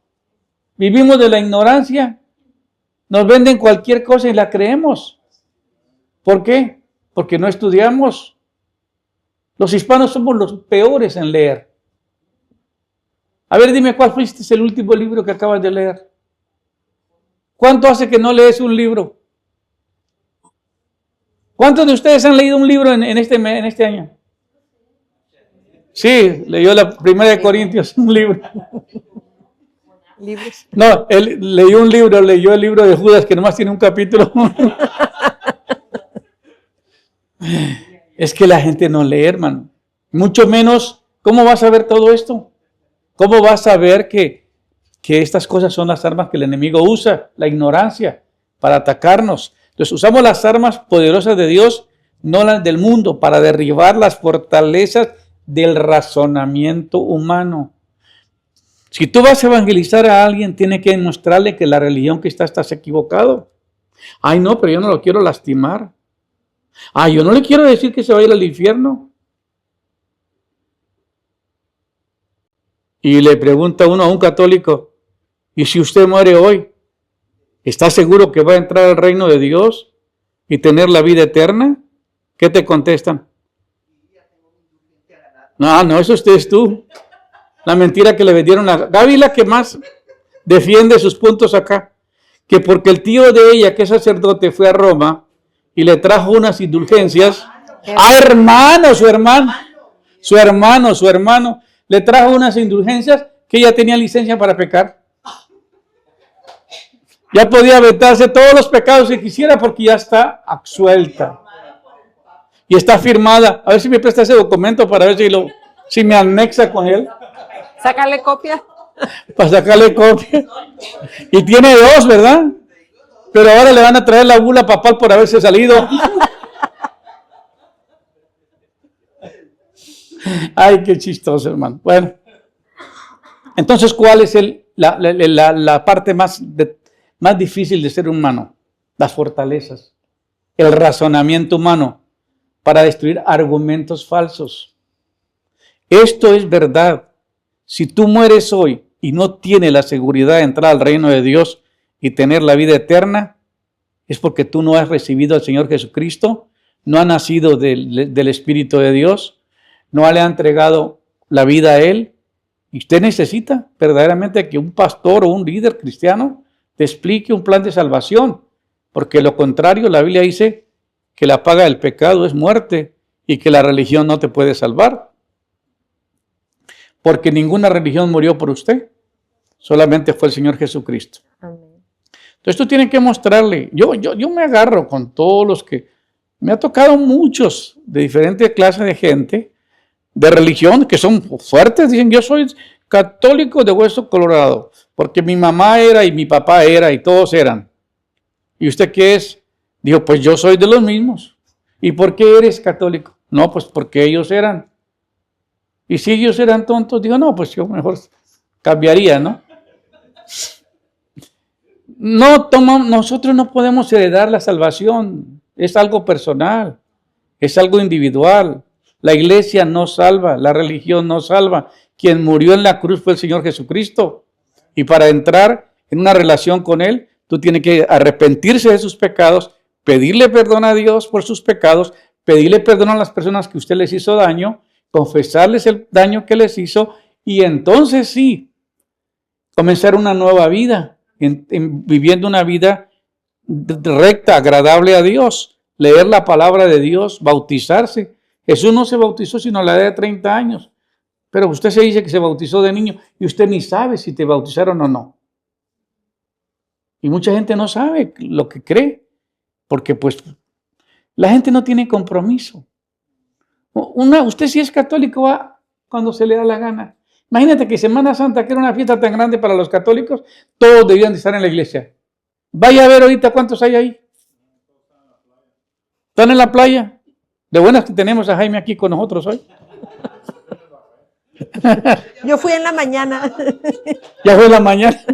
Vivimos de la ignorancia. Nos venden cualquier cosa y la creemos. ¿Por qué? Porque no estudiamos. Los hispanos somos los peores en leer. A ver, dime, ¿cuál fuiste el último libro que acabas de leer? ¿Cuánto hace que no lees un libro? ¿Cuántos de ustedes han leído un libro en este año? Sí, leyó la Primera de Corintios, un libro. ¿Libros? No, él leyó el libro de Judas que nomás tiene un capítulo. Es que la gente no lee, hermano. Mucho menos, ¿cómo vas a ver todo esto? ¿Cómo vas a ver que estas cosas son las armas que el enemigo usa? La ignorancia para atacarnos. Entonces usamos las armas poderosas de Dios, no las del mundo, para derribar las fortalezas del razonamiento humano. Si tú vas a evangelizar a alguien, tiene que demostrarle que la religión que estás equivocado. Ay, no, pero yo no lo quiero lastimar. Ay, yo no le quiero decir que se va a ir al infierno. Y le pregunta uno a un católico, ¿y si usted muere hoy, está seguro que va a entrar al reino de Dios y tener la vida eterna? ¿Qué te contestan? No, eso es tú. La mentira que le vendieron a Gaby, la que más defiende sus puntos acá. Que porque el tío de ella, que es sacerdote, fue a Roma y le trajo unas indulgencias. Su hermano, le trajo unas indulgencias que ella tenía licencia para pecar. Ya podía vetarse todos los pecados que quisiera porque ya está absuelta. Y está firmada. A ver si me presta ese documento para ver si me anexa con él. Sácale copia. Para sacarle copia. Y tiene 2, ¿verdad? Pero ahora le van a traer la bula papal por haberse salido. Ay, qué chistoso, hermano. Bueno. Entonces, ¿cuál es la parte más difícil de ser humano? Las fortalezas. El razonamiento humano. Para destruir argumentos falsos. Esto es verdad. Si tú mueres hoy y no tienes la seguridad de entrar al reino de Dios y tener la vida eterna, es porque tú no has recibido al Señor Jesucristo, no has nacido del Espíritu de Dios, no le ha entregado la vida a Él. Y usted necesita verdaderamente que un pastor o un líder cristiano te explique un plan de salvación, porque lo contrario, la Biblia dice que la paga del pecado es muerte y que la religión no te puede salvar. Porque ninguna religión murió por usted, solamente fue el Señor Jesucristo. Amén. Entonces tú tienes que mostrarle, yo me agarro con todos los que, me ha tocado muchos de diferentes clases de gente, de religión, que son fuertes, dicen yo soy católico de hueso colorado, porque mi mamá era y mi papá era y todos eran. ¿Y usted qué es? Digo, pues yo soy de los mismos. ¿Y por qué eres católico? No, pues porque ellos eran. Y si ellos eran tontos, digo, no, pues yo mejor cambiaría, ¿no? Nosotros no podemos heredar la salvación. Es algo personal, es algo individual. La iglesia no salva, la religión no salva. Quien murió en la cruz fue el Señor Jesucristo. Y para entrar en una relación con Él, tú tienes que arrepentirse de sus pecados, pedirle perdón a Dios por sus pecados, pedirle perdón a las personas que usted les hizo daño, confesarles el daño que les hizo y entonces sí, comenzar una nueva vida, viviendo una vida recta, agradable a Dios, leer la palabra de Dios, bautizarse. Jesús no se bautizó sino a la edad de 30 años, pero usted se dice que se bautizó de niño y usted ni sabe si te bautizaron o no. Y mucha gente no sabe lo que cree, porque pues la gente no tiene compromiso. Usted si es católico va cuando se le da la gana. Imagínate que Semana Santa, que era una fiesta tan grande para los católicos, todos debían de estar en la iglesia. Vaya a ver ahorita cuántos hay ahí. ¿Están en la playa? De buenas que tenemos a Jaime aquí con nosotros hoy. Yo fui en la mañana. Ya fue en la mañana.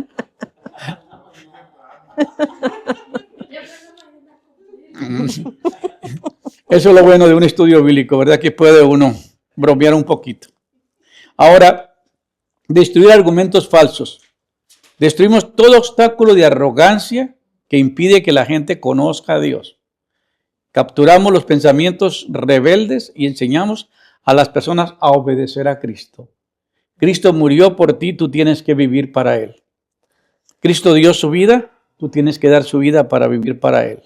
Eso es lo bueno de un estudio bíblico, ¿verdad? Que puede uno bromear un poquito. Ahora, destruir argumentos falsos. Destruimos todo obstáculo de arrogancia que impide que la gente conozca a Dios. Capturamos los pensamientos rebeldes y enseñamos a las personas a obedecer a Cristo. Cristo murió por ti, tú tienes que vivir para Él. Cristo dio su vida, tú tienes que dar su vida para vivir para Él.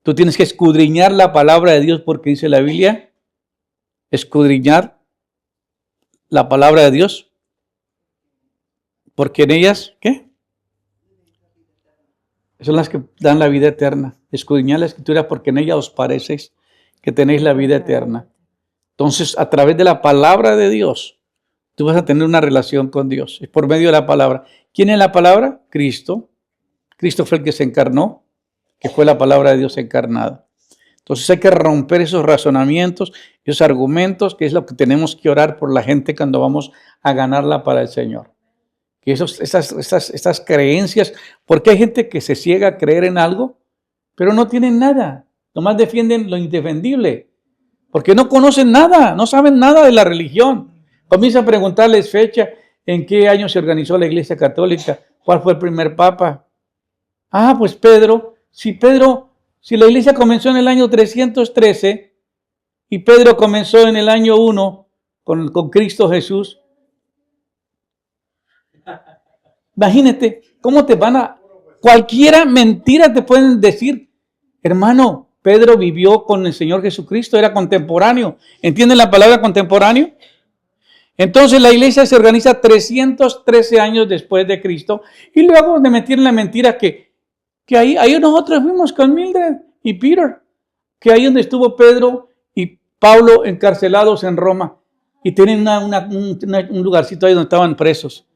Tú tienes que escudriñar la palabra de Dios porque dice la Biblia, escudriñar la palabra de Dios, porque en ellas, ¿qué? Son las que dan la vida eterna. Escudriñar la Escritura porque en ella os parecéis que tenéis la vida eterna. Entonces, a través de la palabra de Dios, tú vas a tener una relación con Dios. Es por medio de la palabra. ¿Quién es la palabra? Cristo. Cristo fue el que se encarnó, que fue la palabra de Dios encarnada. Entonces hay que romper esos razonamientos, esos argumentos, que es lo que tenemos que orar por la gente cuando vamos a ganarla para el Señor. Que esas creencias, porque hay gente que se ciega a creer en algo, pero no tienen nada. Nomás defienden lo indefendible, porque no conocen nada, no saben nada de la religión. Comienza a preguntarles fecha, en qué año se organizó la Iglesia Católica, cuál fue el primer papa. Ah, pues Pedro, si la iglesia comenzó en el año 313 y Pedro comenzó en el año 1 con Cristo Jesús. Imagínate, ¿cómo te van a... Cualquiera mentira te pueden decir. Hermano, Pedro vivió con el Señor Jesucristo, era contemporáneo. ¿Entienden la palabra contemporáneo? Entonces la iglesia se organiza 313 años después de Cristo y luego de meter en la mentira que ahí nosotros fuimos con Mildred y Peter, que ahí donde estuvo Pedro y Pablo encarcelados en Roma y tienen un lugarcito ahí donde estaban presos.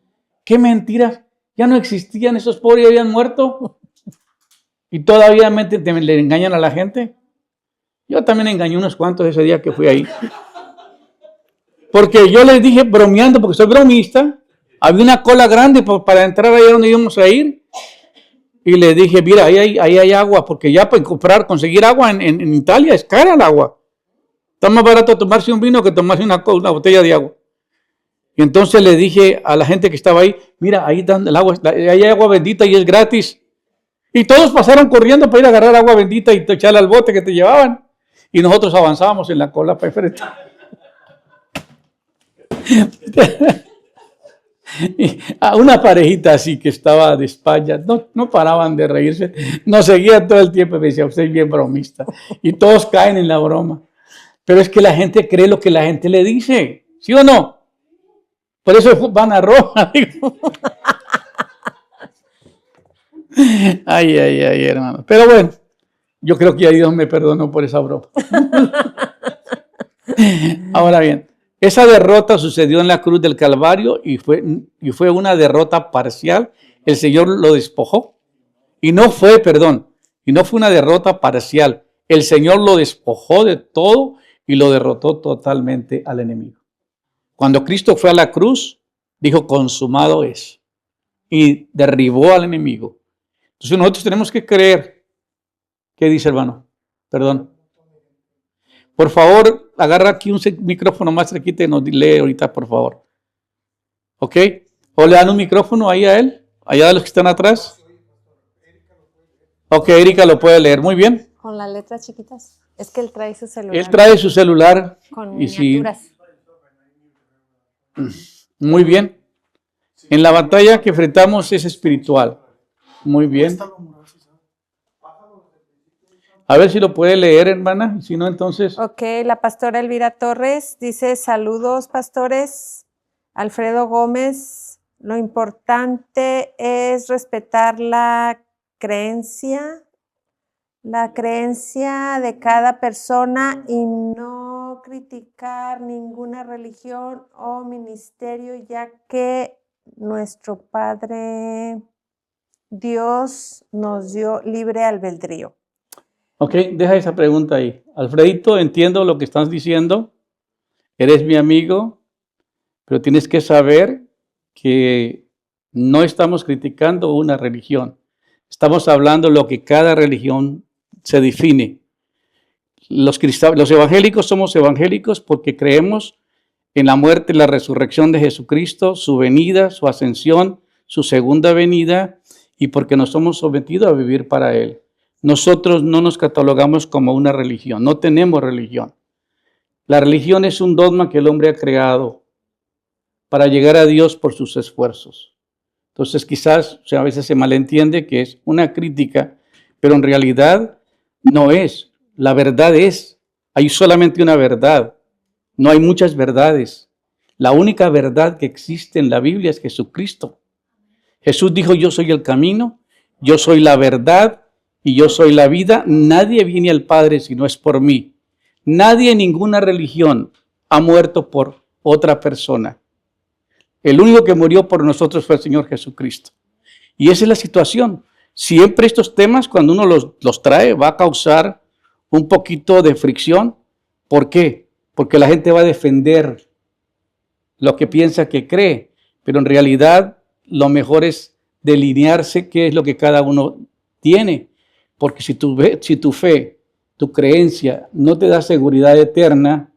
¡Qué mentiras! Ya no existían, esos pobres habían muerto y todavía le engañan a la gente. Yo también engañé unos cuantos ese día que fui ahí. Porque yo les dije bromeando, porque soy bromista, había una cola grande para entrar allá donde íbamos a ir. Y le dije, mira, ahí hay agua, porque ya para conseguir agua en Italia es cara el agua. Está más barato tomarse un vino que tomarse una botella de agua. Y entonces le dije a la gente que estaba ahí, mira, ahí dan el agua, ahí hay agua bendita y es gratis. Y todos pasaron corriendo para ir a agarrar agua bendita y echarla al bote que te llevaban. Y nosotros avanzábamos en la cola para enfrentar. A una parejita así que estaba de espalda, no paraban de reírse, nos seguían todo el tiempo y me decía, usted es bien bromista. Y todos caen en la broma. Pero es que la gente cree lo que la gente le dice, ¿sí o no? Por eso van a Roma. Ay, hermano. Pero bueno, yo creo que ya Dios me perdonó por esa broma. Ahora bien, esa derrota sucedió en la cruz del Calvario y fue una derrota parcial. El Señor lo despojó. Y no fue una derrota parcial. El Señor lo despojó de todo y lo derrotó totalmente al enemigo. Cuando Cristo fue a la cruz, Dijo, consumado es. Y derribó al enemigo. Entonces nosotros tenemos que creer. ¿Qué dice, hermano? Perdón. Por favor, agarra aquí un micrófono más cerquita y nos lee ahorita, por favor. ¿Ok? O le dan un micrófono ahí a él, allá de los que están atrás. Ok, Erika lo puede leer. Muy bien. Con las letras chiquitas. Es que él trae su celular. Él trae su celular. Con Y sí, miniaturas. muy bien. En la batalla que enfrentamos es espiritual. Muy bien. A ver si lo puede leer, hermana. Si no, entonces. Ok, la pastora Elvira Torres dice, saludos, pastores. Alfredo Gómez, lo importante es respetar la creencia de cada persona y no criticar ninguna religión o ministerio, ya que nuestro Padre Dios nos dio libre albedrío. Ok, deja esa pregunta ahí. Alfredito, entiendo lo que estás diciendo. Eres mi amigo, pero tienes que saber que no estamos criticando una religión. Estamos hablando de lo que cada religión se define. Los evangélicos somos evangélicos porque creemos en la muerte y la resurrección de Jesucristo, su venida, su ascensión, su segunda venida, y porque nos somos sometidos a vivir para Él. Nosotros no nos catalogamos como una religión, no tenemos religión. La religión es un dogma que el hombre ha creado para llegar a Dios por sus esfuerzos. Entonces quizás a veces se malentiende que es una crítica, pero en realidad no es. La verdad es, hay solamente una verdad, no hay muchas verdades. La única verdad que existe en la Biblia es Jesucristo. Jesús dijo, yo soy el camino, yo soy la verdad y yo soy la vida. Nadie viene al Padre si no es por mí. Nadie en ninguna religión ha muerto por otra persona. El único que murió por nosotros fue el Señor Jesucristo. Y esa es la situación. Siempre estos temas, cuando uno los trae, va a causar un poquito de fricción. ¿Por qué? Porque la gente va a defender lo que piensa que cree. Pero en realidad lo mejor es delinearse qué es lo que cada uno tiene. Porque si tu fe, tu creencia no te da seguridad eterna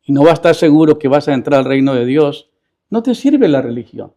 y no vas a estar seguro que vas a entrar al reino de Dios, no te sirve la religión.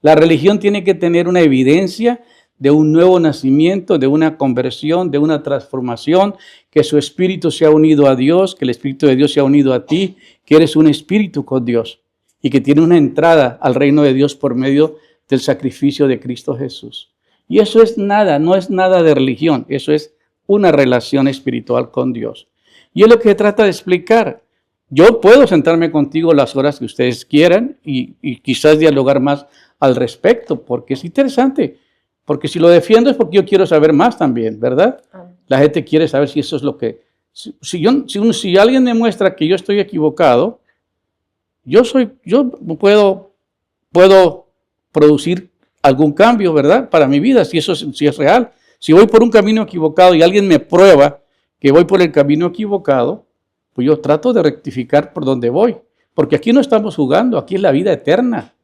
La religión tiene que tener una evidencia de un nuevo nacimiento, de una conversión, de una transformación, que su espíritu se ha unido a Dios, que el espíritu de Dios se ha unido a ti, que eres un espíritu con Dios y que tiene una entrada al reino de Dios por medio del sacrificio de Cristo Jesús. Y eso es nada, no es nada de religión, eso es una relación espiritual con Dios. Y es lo que trata de explicar. Yo puedo sentarme contigo las horas que ustedes quieran y quizás dialogar más al respecto, porque es interesante. Porque si lo defiendo es porque yo quiero saber más también, ¿verdad? La gente quiere saber si eso es lo que... Si alguien me muestra que yo estoy equivocado, yo puedo producir algún cambio, ¿verdad? Para mi vida, si es real. Si voy por un camino equivocado y alguien me prueba que voy por el camino equivocado, pues yo trato de rectificar por donde voy. Porque aquí no estamos jugando, aquí es la vida eterna.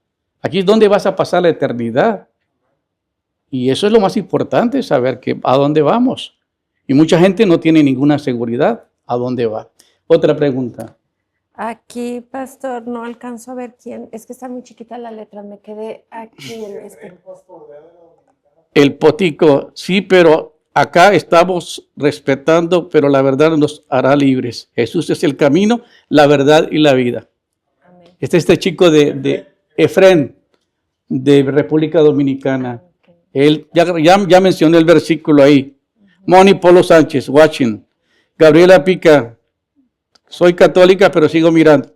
Aquí es donde vas a pasar la eternidad. Y eso es lo más importante, saber a dónde vamos. Y mucha gente no tiene ninguna seguridad a dónde va. Otra pregunta. Aquí, pastor, no alcanzo a ver quién. Es que están muy chiquitas las letras. Me quedé aquí en este. El potico, sí, pero acá estamos respetando, pero la verdad nos hará libres. Jesús es el camino, la verdad y la vida. Amén. Este chico de Efrén, de República Dominicana. Él ya mencioné el versículo ahí. Moni Polo Sánchez, watching. Gabriela Pica, soy católica, pero sigo mirando.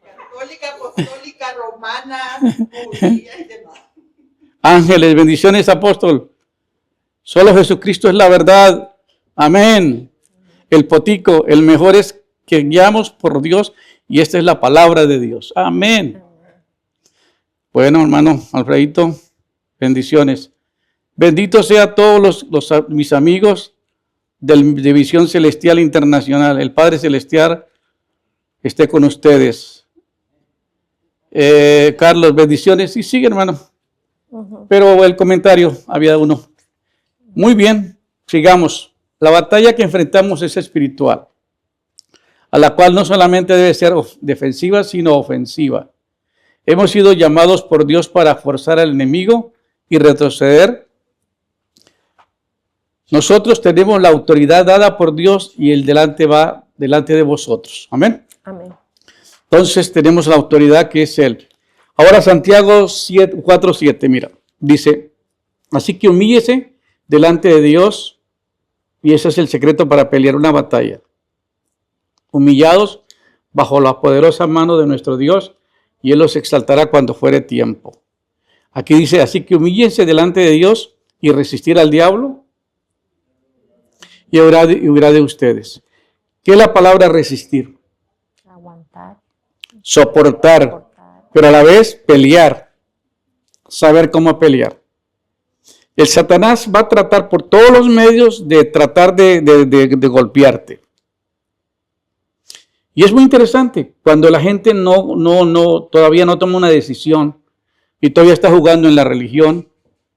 Católica, apostólica, romana, judía y demás. Ángeles, bendiciones, apóstol. Solo Jesucristo es la verdad. Amén. El potico, el mejor es que guiamos por Dios y esta es la palabra de Dios. Amén. Bueno, hermano Alfredito, bendiciones. Bendito sea todos mis amigos de Visión Celestial Internacional. El Padre Celestial esté con ustedes. Carlos, bendiciones. Sí, sigue, hermano. Ujú. Pero el comentario, había uno. Muy bien, sigamos. La batalla que enfrentamos es espiritual, a la cual no solamente debe ser defensiva, sino ofensiva. Hemos sido llamados por Dios para forzar al enemigo y retroceder. Nosotros tenemos la autoridad dada por Dios y el delante va delante de vosotros. Amén. Amén. Entonces tenemos la autoridad que es Él. Ahora Santiago 4:7, mira, dice, así que humíllese delante de Dios y ese es el secreto para pelear una batalla. Humillados bajo la poderosa mano de nuestro Dios y Él los exaltará cuando fuere tiempo. Aquí dice, así que humíllense delante de Dios y resistir al diablo y huirá de ustedes. ¿Qué es la palabra resistir? Aguantar, Soportar, soportar. pero a la vez pelear, saber cómo pelear. El Satanás va a tratar por todos los medios de tratar de golpearte. Y es muy interesante cuando la gente todavía no toma una decisión y todavía está jugando en la religión,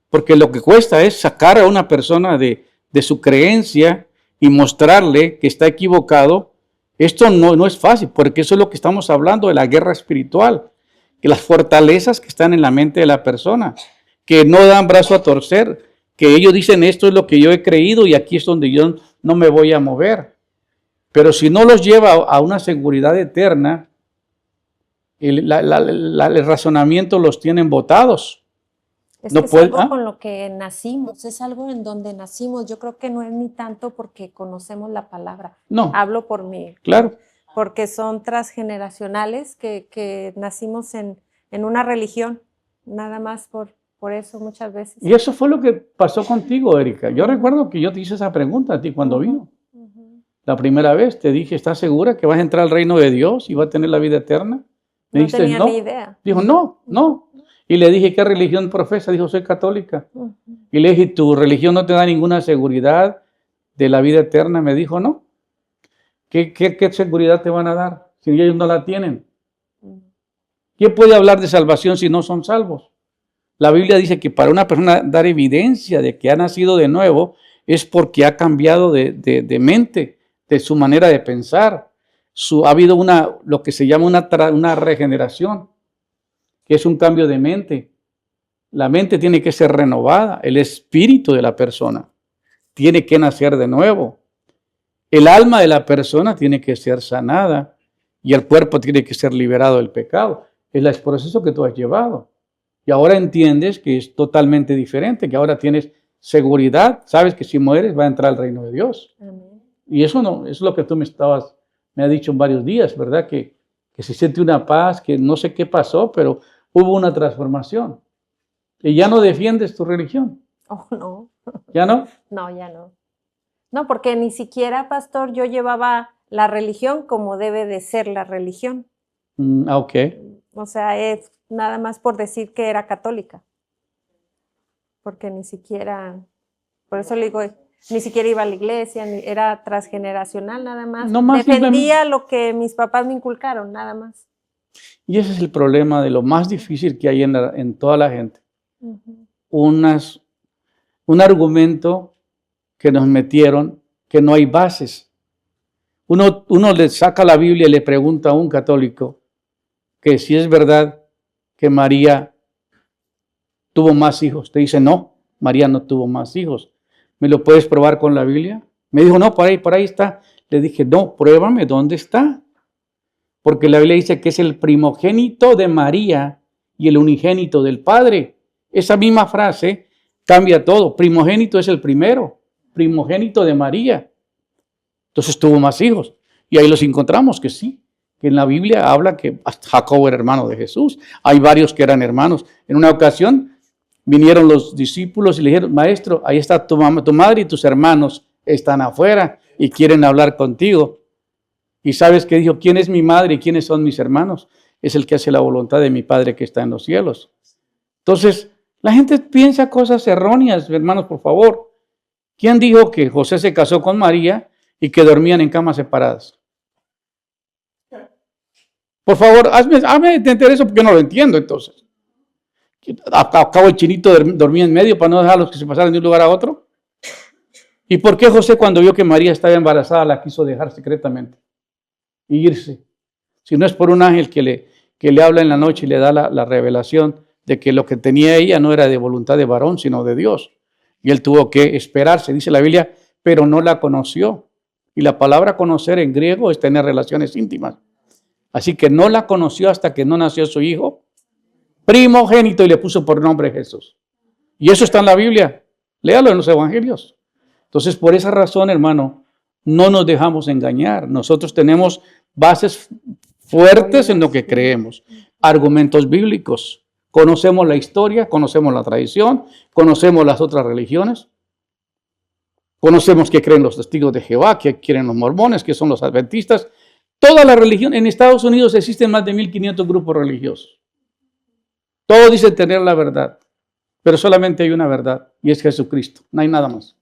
porque lo que cuesta es sacar a una persona de su creencia y mostrarle que está equivocado. Esto no es fácil, porque eso es lo que estamos hablando de la guerra espiritual, que las fortalezas que están en la mente de la persona, que no dan brazo a torcer, que ellos dicen esto es lo que yo he creído y aquí es donde yo no me voy a mover. Pero si no los lleva a una seguridad eterna, el razonamiento los tienen botados. Es No que es puede- algo ¿ah? con lo que nacimos, es algo en donde nacimos. Yo creo que no es ni tanto porque conocemos la palabra. No, Hablo por mí, claro. porque son transgeneracionales que nacimos en una religión, nada más por eso muchas veces. Y eso fue lo que pasó contigo, Erika. Yo recuerdo que yo te hice esa pregunta a ti cuando vino. Ujú. La primera vez te dije, ¿estás segura que vas a entrar al reino de Dios y vas a tener la vida eterna? Me No dijiste, tenía no. ni idea. Dijo, no. Y le dije, ¿qué religión profesa? Dijo, soy católica. Ujú. Y le dije, ¿tu religión no te da ninguna seguridad de la vida eterna? Me dijo, no. ¿Qué seguridad te van a dar si ellos no la tienen? ¿Quién puede hablar de salvación si no son salvos? La Biblia dice que para una persona dar evidencia de que ha nacido de nuevo es porque ha cambiado de mente, de su manera de pensar. Ha habido lo que se llama una regeneración, que es un cambio de mente. La mente tiene que ser renovada, el espíritu de la persona tiene que nacer de nuevo. El alma de la persona tiene que ser sanada y el cuerpo tiene que ser liberado del pecado. Es el proceso que tú has llevado. Y ahora entiendes que es totalmente diferente, que ahora tienes seguridad, sabes que si mueres va a entrar al reino de Dios. Amén. Y eso no, es lo que tú me has dicho en varios días, ¿verdad? Que se siente una paz, que no sé qué pasó, pero hubo una transformación. Y ya no defiendes tu religión, Oh, no. ¿ya no? No, ya no. No, porque ni siquiera, pastor, yo llevaba la religión como debe de ser la religión. Ok. O sea, es nada más por decir que era católica. Porque ni siquiera, por eso le digo, ni siquiera iba a la iglesia, era transgeneracional nada más. No más Defendía lo que mis papás me inculcaron, nada más. Y ese es el problema de lo más difícil que hay en toda la gente. Ujú. Un argumento que nos metieron que no hay bases. Uno le saca la Biblia y le pregunta a un católico que si es verdad que María tuvo más hijos. Te dice, no, María no tuvo más hijos. ¿Me lo puedes probar con la Biblia? Me dijo, no, por ahí está. Le dije, no, pruébame dónde está. Porque la Biblia dice que es el primogénito de María y el unigénito del Padre. Esa misma frase cambia todo. Primogénito es el primero, primogénito de María. Entonces tuvo más hijos. Y ahí los encontramos que sí, que en la Biblia habla que Jacob era hermano de Jesús. Hay varios que eran hermanos. En una ocasión vinieron los discípulos y le dijeron, maestro, ahí está tu madre y tus hermanos están afuera y quieren hablar contigo. Y sabes que dijo, ¿quién es mi madre y quiénes son mis hermanos? Es el que hace la voluntad de mi Padre que está en los cielos. Entonces, la gente piensa cosas erróneas, hermanos, por favor. ¿Quién dijo que José se casó con María y que dormían en camas separadas? Por favor, hazme entender eso porque no lo entiendo entonces. ¿Acabo el chinito dormía en medio para no dejarlos que se pasaran de un lugar a otro? ¿Y por qué José cuando vio que María estaba embarazada la quiso dejar secretamente y irse? Si no es por un ángel que le habla en la noche y le da la revelación de que lo que tenía ella no era de voluntad de varón, sino de Dios. Y él tuvo que esperarse, dice la Biblia, pero no la conoció. Y la palabra conocer en griego es tener relaciones íntimas. Así que no la conoció hasta que no nació su hijo primogénito y le puso por nombre Jesús. Y eso está en la Biblia. Léalo en los evangelios. Entonces, por esa razón, hermano, no nos dejamos engañar. Nosotros tenemos bases fuertes en lo que creemos. Argumentos bíblicos. Conocemos la historia, conocemos la tradición, conocemos las otras religiones. Conocemos qué creen los testigos de Jehová, qué quieren los mormones, qué son los adventistas. Toda la religión. En Estados Unidos existen más de 1,500 grupos religiosos. Todos dicen tener la verdad, pero solamente hay una verdad y es Jesucristo. No hay nada más.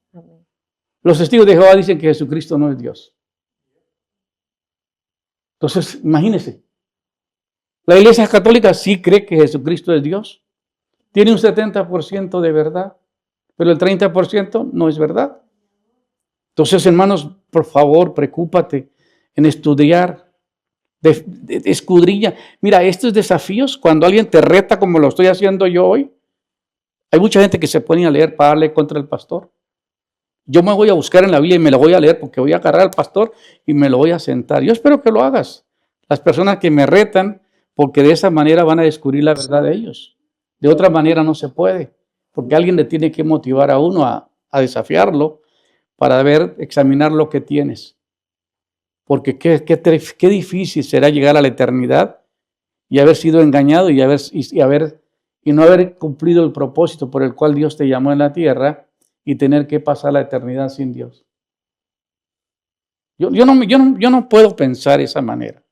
Los testigos de Jehová dicen que Jesucristo no es Dios. Entonces, imagínense. La Iglesia Católica sí cree que Jesucristo es Dios. Tiene un 70% de verdad, pero el 30% no es verdad. Entonces, hermanos, por favor, preocúpate en estudiar, escudriña. Mira, estos desafíos, cuando alguien te reta como lo estoy haciendo yo hoy, hay mucha gente que se pone a leer para darle contra el pastor. Yo me voy a buscar en la Biblia y me lo voy a leer porque voy a agarrar al pastor y me lo voy a sentar. Yo espero que lo hagas. Las personas que me retan, porque de esa manera van a descubrir la verdad de ellos. De otra manera no se puede, porque alguien le tiene que motivar a uno a desafiarlo para examinar lo que tienes. Porque qué difícil será llegar a la eternidad y haber sido engañado y no haber cumplido el propósito por el cual Dios te llamó en la tierra y tener que pasar la eternidad sin Dios. Yo no puedo pensar de esa manera.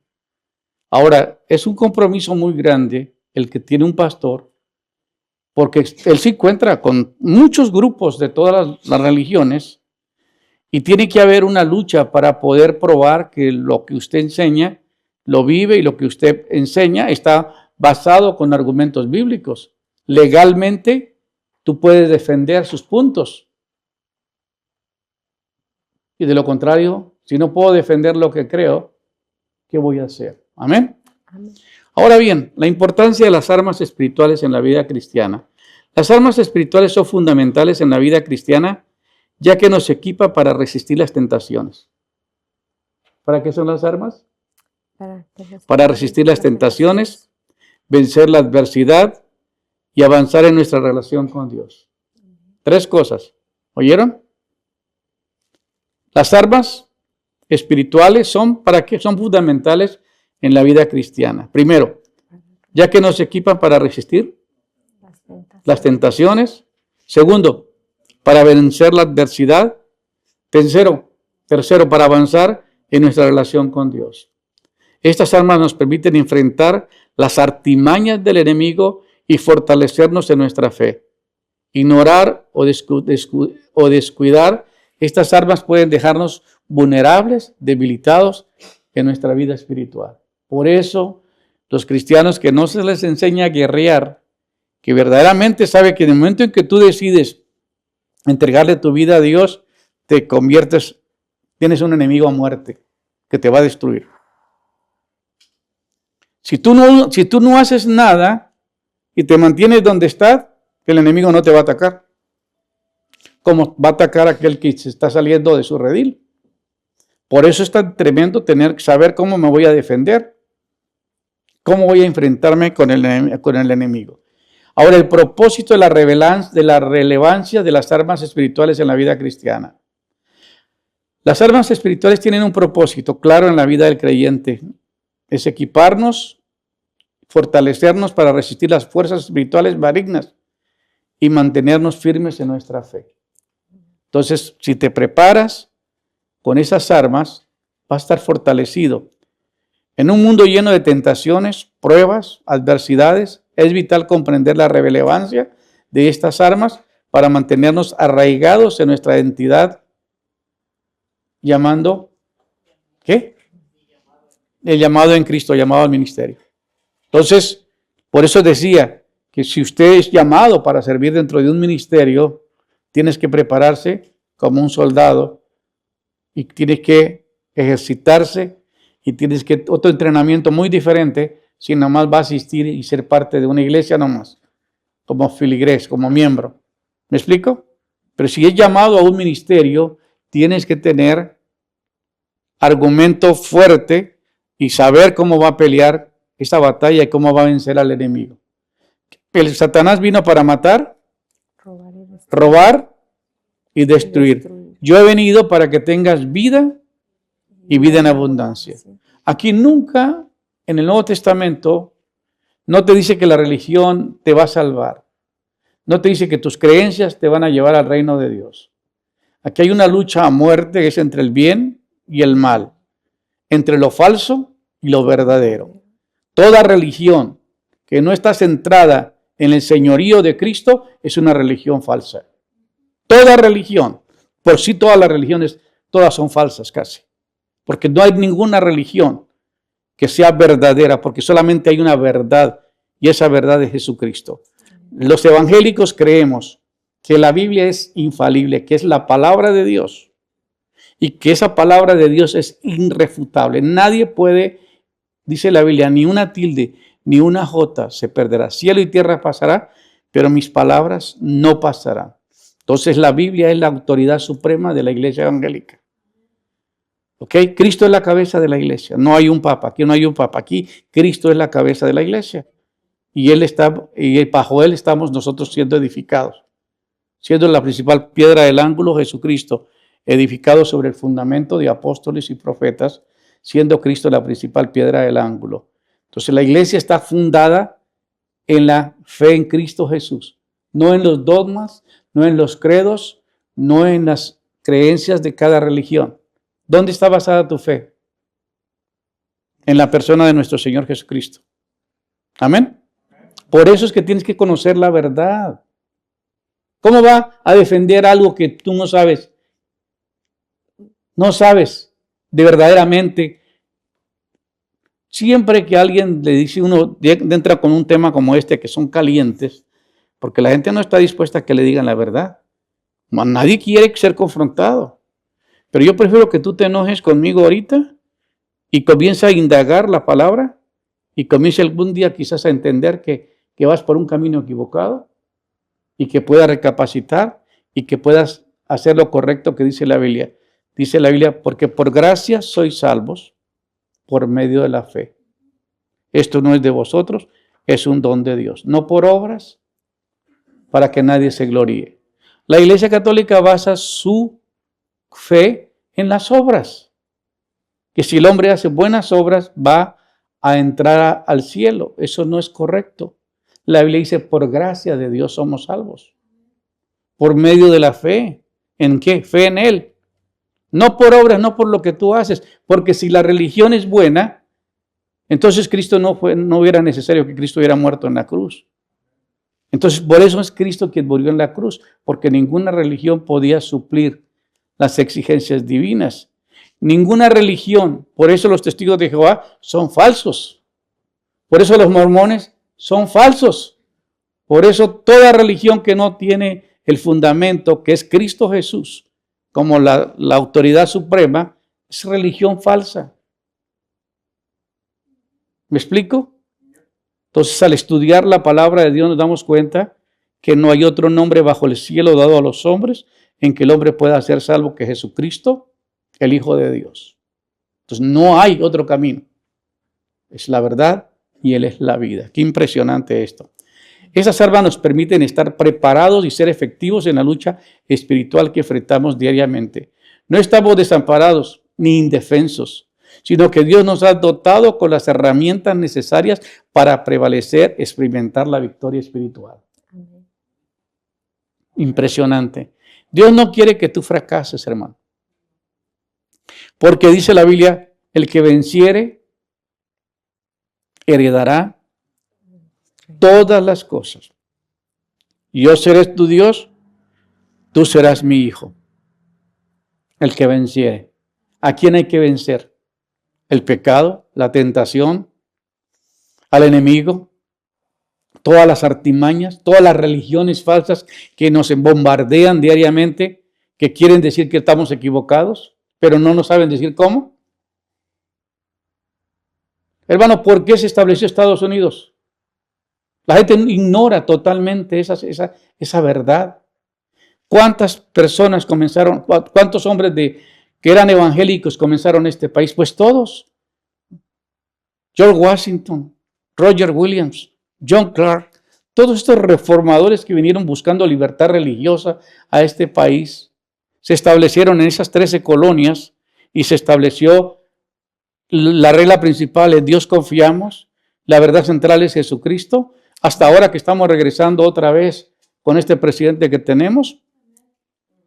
Ahora, es un compromiso muy grande el que tiene un pastor, porque él se encuentra con muchos grupos de todas las religiones y tiene que haber una lucha para poder probar que lo que usted enseña lo vive y lo que usted enseña está basado con argumentos bíblicos. Legalmente, tú puedes defender sus puntos. Y de lo contrario, si no puedo defender lo que creo, ¿qué voy a hacer? Amén. Amén. Ahora bien, la importancia de las armas espirituales en la vida cristiana. Las armas espirituales son fundamentales en la vida cristiana, ya que nos equipa para resistir las tentaciones. ¿Para qué son las armas? Para resistir las tentaciones, vencer la adversidad y avanzar en nuestra relación con Dios. 3 cosas. ¿Oyeron? Las armas espirituales son fundamentales en la vida cristiana. Primero, ya que nos equipan para resistir las tentaciones. Segundo, para vencer la adversidad. Tercero, para avanzar en nuestra relación con Dios. Estas armas nos permiten enfrentar las artimañas del enemigo y fortalecernos en nuestra fe. Ignorar o descuidar estas armas pueden dejarnos vulnerables, debilitados en nuestra vida espiritual. Por eso, los cristianos que no se les enseña a guerrear, que verdaderamente sabe que en el momento en que tú decides entregarle tu vida a Dios, tienes un enemigo a muerte que te va a destruir. Si tú no haces nada y te mantienes donde estás, el enemigo no te va a atacar. Como va a atacar a aquel que se está saliendo de su redil. Por eso es tan tremendo saber cómo me voy a defender, cómo voy a enfrentarme con el enemigo. Ahora, el propósito de la relevancia de las armas espirituales en la vida cristiana. Las armas espirituales tienen un propósito claro en la vida del creyente. Es equiparnos, fortalecernos para resistir las fuerzas espirituales malignas y mantenernos firmes en nuestra fe. Entonces, si te preparas con esas armas, vas a estar fortalecido. En un mundo lleno de tentaciones, pruebas, adversidades, es vital comprender la relevancia de estas armas para mantenernos arraigados en nuestra identidad, llamando, ¿qué? el llamado en Cristo, llamado al ministerio. Entonces, por eso decía que si usted es llamado para servir dentro de un ministerio, tienes que prepararse como un soldado y tienes que ejercitarse y tienes que otro entrenamiento muy diferente si nomás va a asistir y ser parte de una iglesia nomás, como filigrés, como miembro. ¿Me explico? Pero si es llamado a un ministerio, tienes que tener argumento fuerte y saber cómo va a pelear esa batalla y cómo va a vencer al enemigo. El Satanás vino para matar, robar y destruir. Yo he venido para que tengas vida y vida en abundancia. Aquí nunca en el Nuevo Testamento no te dice que la religión te va a salvar. No te dice que tus creencias te van a llevar al reino de Dios. Aquí hay una lucha a muerte que es entre el bien y el mal, entre lo falso y lo verdadero. Toda religión que no está centrada en el señorío de Cristo es una religión falsa. Toda religión, por sí todas las religiones, todas son falsas casi. Porque no hay ninguna religión que sea verdadera, porque solamente hay una verdad y esa verdad es Jesucristo. Los evangélicos creemos que la Biblia es infalible, que es la palabra de Dios y que esa palabra de Dios es irrefutable. Nadie puede, dice la Biblia, ni una tilde ni una jota se perderá. Cielo y tierra pasará, pero mis palabras no pasarán. Entonces la Biblia es la autoridad suprema de la iglesia evangélica. ¿Ok? Cristo es la cabeza de la iglesia. No hay un papa. Aquí no hay un papa. Aquí Cristo es la cabeza de la iglesia. Y bajo Él estamos nosotros siendo edificados. Siendo la principal piedra del ángulo Jesucristo, edificado sobre el fundamento de apóstoles y profetas, siendo Cristo la principal piedra del ángulo. Entonces la iglesia está fundada en la fe en Cristo Jesús. No en los dogmas, no en los credos, no en las creencias de cada religión. ¿Dónde está basada tu fe? En la persona de nuestro Señor Jesucristo. Amén. Por eso es que tienes que conocer la verdad. ¿Cómo va a defender algo que tú no sabes? No sabes de verdaderamente. Siempre que alguien le dice uno, entra con un tema como este, que son calientes, porque la gente no está dispuesta a que le digan la verdad. Nadie quiere ser confrontado. Pero yo prefiero que tú te enojes conmigo ahorita y comiences a indagar la palabra y comiences algún día quizás a entender que vas por un camino equivocado y que puedas recapacitar y que puedas hacer lo correcto que dice la Biblia. Dice la Biblia, porque por gracia sois salvos por medio de la fe. Esto no es de vosotros, es un don de Dios. No por obras, para que nadie se gloríe. La Iglesia Católica basa su fe en las obras. Que si el hombre hace buenas obras, va a entrar al cielo. Eso no es correcto. La Biblia dice, por gracia de Dios somos salvos. Por medio de la fe. ¿En qué? Fe en Él. No por obras, no por lo que tú haces. Porque si la religión es buena, entonces Cristo no hubiera necesario que Cristo hubiera muerto en la cruz. Entonces, por eso es Cristo quien murió en la cruz. Porque ninguna religión podía suplir las exigencias divinas. Ninguna religión. Por eso los testigos de Jehová son falsos. Por eso los mormones son falsos. Por eso toda religión que no tiene el fundamento que es Cristo Jesús como la autoridad suprema es religión falsa. ¿Me explico? Entonces, al estudiar la palabra de Dios nos damos cuenta que no hay otro nombre bajo el cielo dado a los hombres en que el hombre pueda ser salvo que Jesucristo, el Hijo de Dios. Entonces, no hay otro camino. Es la verdad y Él es la vida. Qué impresionante esto. Esas armas nos permiten estar preparados y ser efectivos en la lucha espiritual que enfrentamos diariamente. No estamos desamparados ni indefensos, sino que Dios nos ha dotado con las herramientas necesarias para prevalecer, experimentar la victoria espiritual. Impresionante. Dios no quiere que tú fracases, hermano. Porque dice la Biblia, el que venciere heredará todas las cosas. Yo seré tu Dios, tú serás mi hijo. El que venciere. ¿A quién hay que vencer? El pecado, la tentación, al enemigo, todas las artimañas, todas las religiones falsas que nos bombardean diariamente, que quieren decir que estamos equivocados, pero no nos saben decir cómo. Hermano, ¿por qué se estableció Estados Unidos? La gente ignora totalmente esa verdad. ¿Cuántas personas comenzaron, cuántos hombres que eran evangélicos comenzaron este país? Pues todos. George Washington, Roger Williams, John Clark, todos estos reformadores que vinieron buscando libertad religiosa a este país, se establecieron en esas 13 colonias y se estableció la regla principal: en Dios confiamos, la verdad central es Jesucristo. Hasta ahora que estamos regresando otra vez con este presidente que tenemos,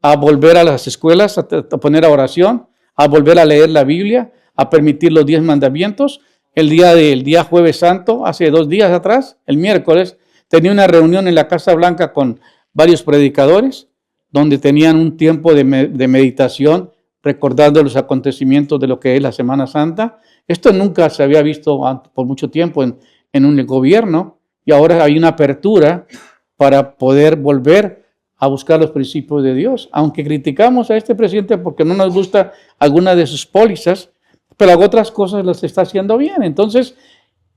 a volver a las escuelas, a poner a oración, a volver a leer la Biblia, a permitir los 10 mandamientos. El día Jueves Santo, hace 2 días atrás, el miércoles, tenía una reunión en la Casa Blanca con varios predicadores, donde tenían un tiempo de meditación, recordando los acontecimientos de lo que es la Semana Santa. Esto nunca se había visto por mucho tiempo en un gobierno, y ahora hay una apertura para poder volver a buscar los principios de Dios. Aunque criticamos a este presidente porque no nos gusta alguna de sus pólizas, pero otras cosas las está haciendo bien. Entonces,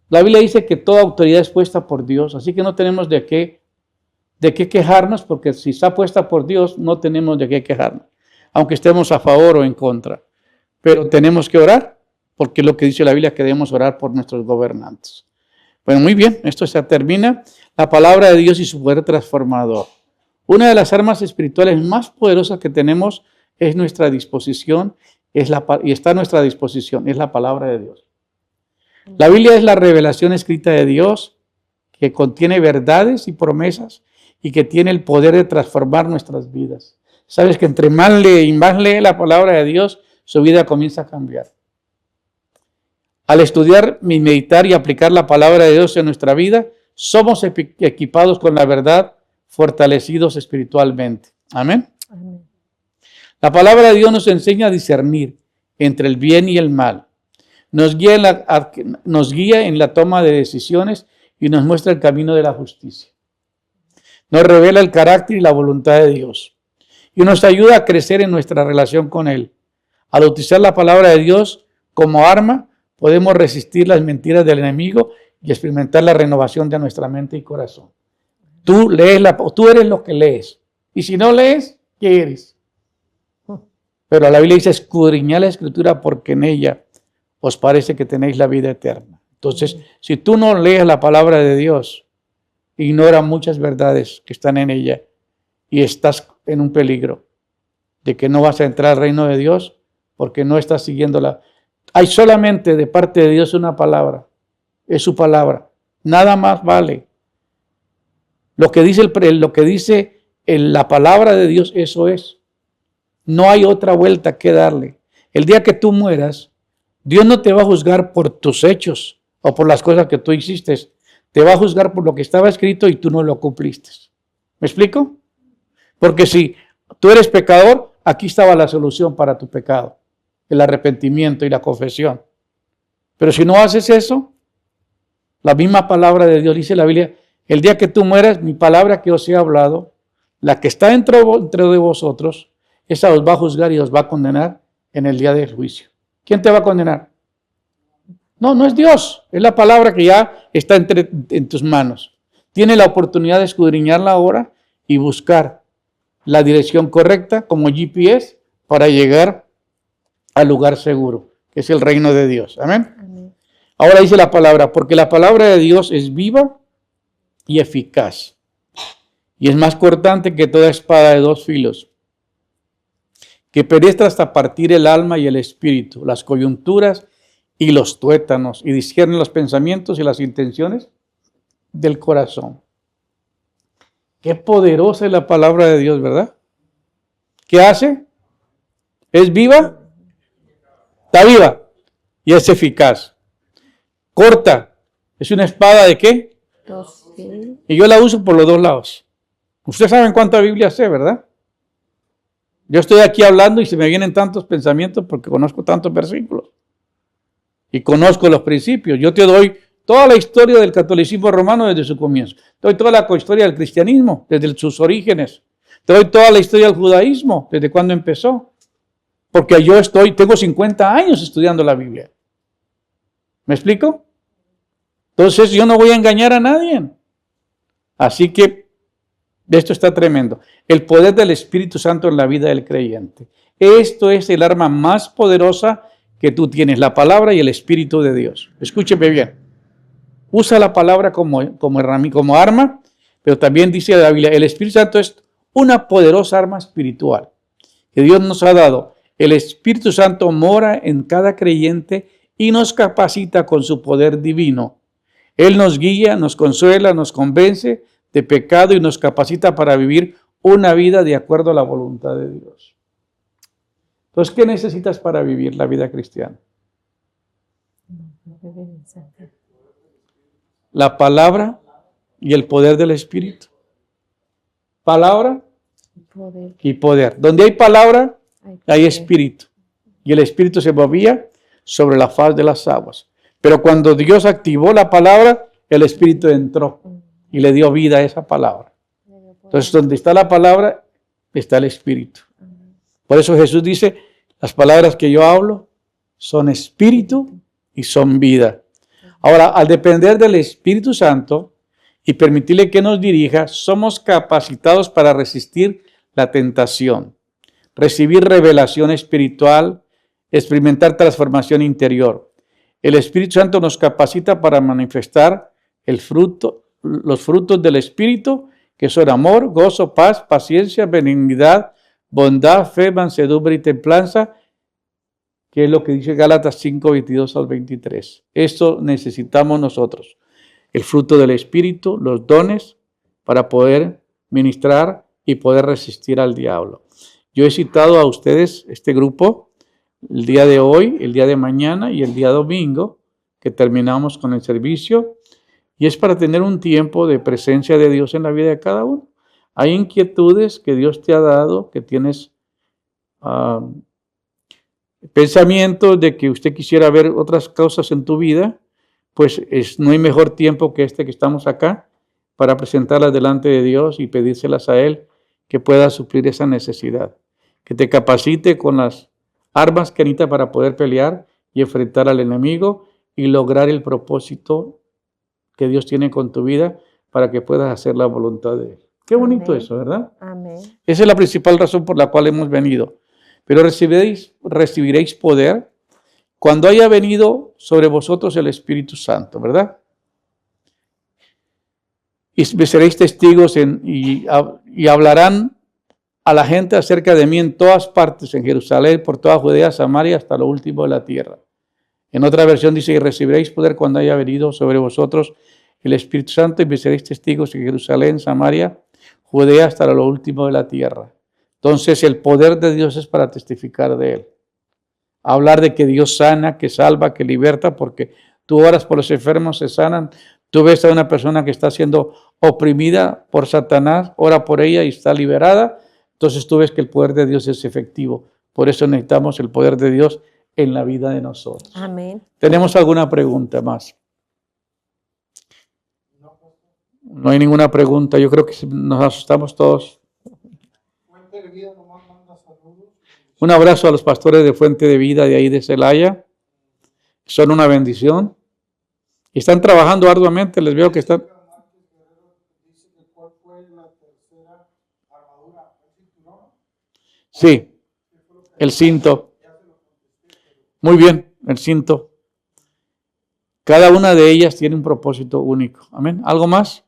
la Biblia dice que toda autoridad es puesta por Dios, así que no tenemos de qué quejarnos, porque si está puesta por Dios, no tenemos de qué quejarnos, aunque estemos a favor o en contra. Pero tenemos que orar, porque es lo que dice la Biblia, que debemos orar por nuestros gobernantes. Bueno, muy bien, esto se termina. La palabra de Dios y su poder transformador. Una de las armas espirituales más poderosas que tenemos es nuestra disposición, y está a nuestra disposición, es la palabra de Dios. La Biblia es la revelación escrita de Dios, que contiene verdades y promesas y que tiene el poder de transformar nuestras vidas. Sabes que entre más lee la palabra de Dios, su vida comienza a cambiar. Al estudiar, meditar y aplicar la palabra de Dios en nuestra vida, somos equipados con la verdad, fortalecidos espiritualmente. Amén. Amén. La palabra de Dios nos enseña a discernir entre el bien y el mal. Nos guía en la toma de decisiones y nos muestra el camino de la justicia. Nos revela el carácter y la voluntad de Dios. Y nos ayuda a crecer en nuestra relación con Él. Al utilizar la palabra de Dios como arma, podemos resistir las mentiras del enemigo y experimentar la renovación de nuestra mente y corazón. Tú eres lo que lees. Y si no lees, ¿qué eres? Pero la Biblia dice: escudriñad la Escritura, porque en ella os parece que tenéis la vida eterna. Entonces, si tú no lees la palabra de Dios, ignora muchas verdades que están en ella y estás en un peligro de que no vas a entrar al reino de Dios porque no estás siguiéndola. Hay solamente de parte de Dios una palabra, es su palabra, nada más vale. Lo que dice la palabra de Dios, eso es. No hay otra vuelta que darle. El día que tú mueras, Dios no te va a juzgar por tus hechos o por las cosas que tú hiciste. Te va a juzgar por lo que estaba escrito y tú no lo cumpliste. ¿Me explico? Porque si tú eres pecador, aquí estaba la solución para tu pecado: el arrepentimiento y la confesión. Pero si no haces eso, la misma palabra de Dios dice la Biblia: el día que tú mueras, mi palabra que os he hablado, la que está dentro de vosotros, esa os va a juzgar y os va a condenar en el día del juicio. ¿Quién te va a condenar? No es Dios, es la palabra que ya está en tus manos. Tienes la oportunidad de escudriñarla ahora y buscar la dirección correcta como GPS para llegar al lugar seguro, que es el reino de Dios. Amén. Amén. Ahora dice la palabra: porque la palabra de Dios es viva y eficaz, y es más cortante que toda espada de 2 filos, que penetra hasta partir el alma y el espíritu, las coyunturas y los tuétanos, y discierne los pensamientos y las intenciones del corazón. Qué poderosa es la palabra de Dios, ¿verdad? ¿Qué hace? ¿Es viva? Está viva y es eficaz. Corta. ¿Es una espada de qué? 2 filos. Y yo la uso por los 2 lados. Ustedes saben cuánta Biblia sé, ¿verdad? Yo estoy aquí hablando y se me vienen tantos pensamientos porque conozco tantos versículos. y conozco los principios. Yo te doy toda la historia del catolicismo romano desde su comienzo. Te doy toda la historia del cristianismo desde sus orígenes. Te doy toda la historia del judaísmo desde cuando empezó. Porque tengo 50 años estudiando la Biblia. ¿Me explico? Entonces yo no voy a engañar a nadie. Así que esto está tremendo. El poder del Espíritu Santo en la vida del creyente. Esto es el arma más poderosa que tú tienes, la palabra y el Espíritu de Dios. Escúcheme bien. Usa la palabra como arma, pero también dice la Biblia, el Espíritu Santo es una poderosa arma espiritual que Dios nos ha dado. El Espíritu Santo mora en cada creyente y nos capacita con su poder divino. Él nos guía, nos consuela, nos convence de pecado y nos capacita para vivir una vida de acuerdo a la voluntad de Dios. Entonces, ¿qué necesitas para vivir la vida cristiana? La palabra y el poder del Espíritu. Palabra y poder. Donde hay palabra, hay Espíritu. Y el Espíritu se movía sobre la faz de las aguas. Pero cuando Dios activó la palabra, el Espíritu entró y le dio vida a esa palabra. Entonces, donde está la palabra, está el Espíritu. Por eso Jesús dice, las palabras que yo hablo son espíritu y son vida. Ahora, al depender del Espíritu Santo y permitirle que nos dirija, somos capacitados para resistir la tentación, recibir revelación espiritual, experimentar transformación interior. El Espíritu Santo nos capacita para manifestar los frutos del Espíritu, que son amor, gozo, paz, paciencia, benignidad, bondad, fe, mansedumbre y templanza, que es lo que dice Gálatas 5, 22 al 23. Esto necesitamos nosotros. El fruto del Espíritu, los dones, para poder ministrar y poder resistir al diablo. Yo he citado a ustedes este grupo el día de hoy, el día de mañana y el día domingo, que terminamos con el servicio, y es para tener un tiempo de presencia de Dios en la vida de cada uno. Hay inquietudes que Dios te ha dado, que tienes pensamientos de que usted quisiera ver otras cosas en tu vida, pues no hay mejor tiempo que este que estamos acá para presentarlas delante de Dios y pedírselas a Él, que pueda suplir esa necesidad, que te capacite con las armas que necesita para poder pelear y enfrentar al enemigo y lograr el propósito que Dios tiene con tu vida para que puedas hacer la voluntad de Él. Qué bonito eso, ¿verdad? Amén. Esa es la principal razón por la cual hemos venido. Pero recibiréis poder cuando haya venido sobre vosotros el Espíritu Santo, ¿verdad? Y me seréis testigos y hablarán a la gente acerca de mí en todas partes, en Jerusalén, por toda Judea, Samaria, hasta lo último de la tierra. En otra versión dice, y recibiréis poder cuando haya venido sobre vosotros el Espíritu Santo y me seréis testigos en Jerusalén, Samaria, Judea, hasta lo último de la tierra. Entonces el poder de Dios es para testificar de Él. Hablar de que Dios sana, que salva, que liberta, porque tú oras por los enfermos, se sanan. Tú ves a una persona que está siendo oprimida por Satanás, ora por ella y está liberada. Entonces tú ves que el poder de Dios es efectivo. Por eso necesitamos el poder de Dios en la vida de nosotros. Amén. ¿Tenemos alguna pregunta más? No hay ninguna pregunta. Yo creo que nos asustamos todos. Un abrazo a los pastores de Fuente de Vida de ahí de Celaya. Son una bendición. Y están trabajando arduamente. Les veo que están... Sí, el cinto. Muy bien, el cinto. Cada una de ellas tiene un propósito único. Amén. ¿Algo más?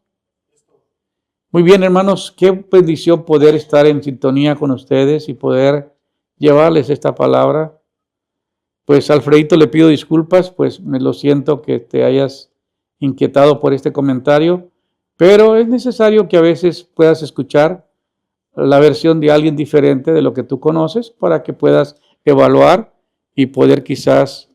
Muy bien, hermanos. Qué bendición poder estar en sintonía con ustedes y poder llevarles esta palabra. Pues Alfredito, le pido disculpas, pues me lo siento que te hayas inquietado por este comentario, pero es necesario que a veces puedas escuchar la versión de alguien diferente de lo que tú conoces para que puedas evaluar y poder quizás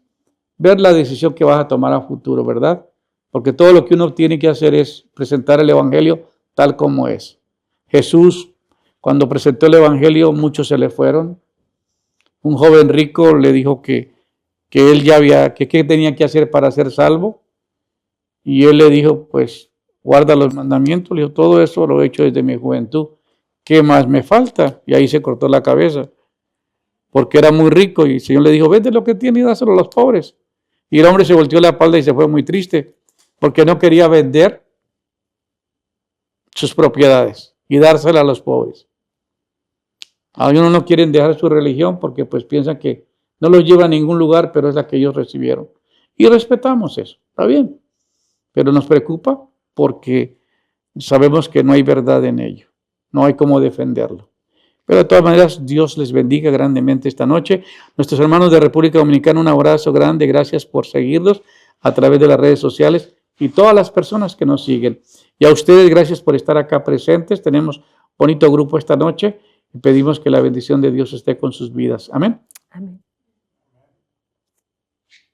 ver la decisión que vas a tomar a futuro, ¿verdad? Porque todo lo que uno tiene que hacer es presentar el Evangelio tal como es. Jesús, cuando presentó el Evangelio, muchos se le fueron. Un joven rico le dijo que que él ya había, que qué tenía que hacer para ser salvo. Y él le dijo, pues, guarda los mandamientos. Le dijo, todo eso lo he hecho desde mi juventud. ¿Qué más me falta? Y ahí se cortó la cabeza, porque era muy rico. Y el Señor le dijo, vende lo que tiene y dáselo a los pobres. Y el hombre se volteó la espalda y se fue muy triste, porque no quería vender sus propiedades y dársela a los pobres. Algunos no quieren dejar su religión porque pues piensan que no los lleva a ningún lugar, pero es la que ellos recibieron. Y respetamos eso, está bien. Pero nos preocupa porque sabemos que no hay verdad en ello. No hay cómo defenderlo. Pero de todas maneras, Dios les bendiga grandemente esta noche. Nuestros hermanos de República Dominicana, un abrazo grande. Gracias por seguirnos a través de las redes sociales y todas las personas que nos siguen. Y a ustedes, gracias por estar acá presentes. Tenemos bonito grupo esta noche y pedimos que la bendición de Dios esté con sus vidas. Amén. Amén.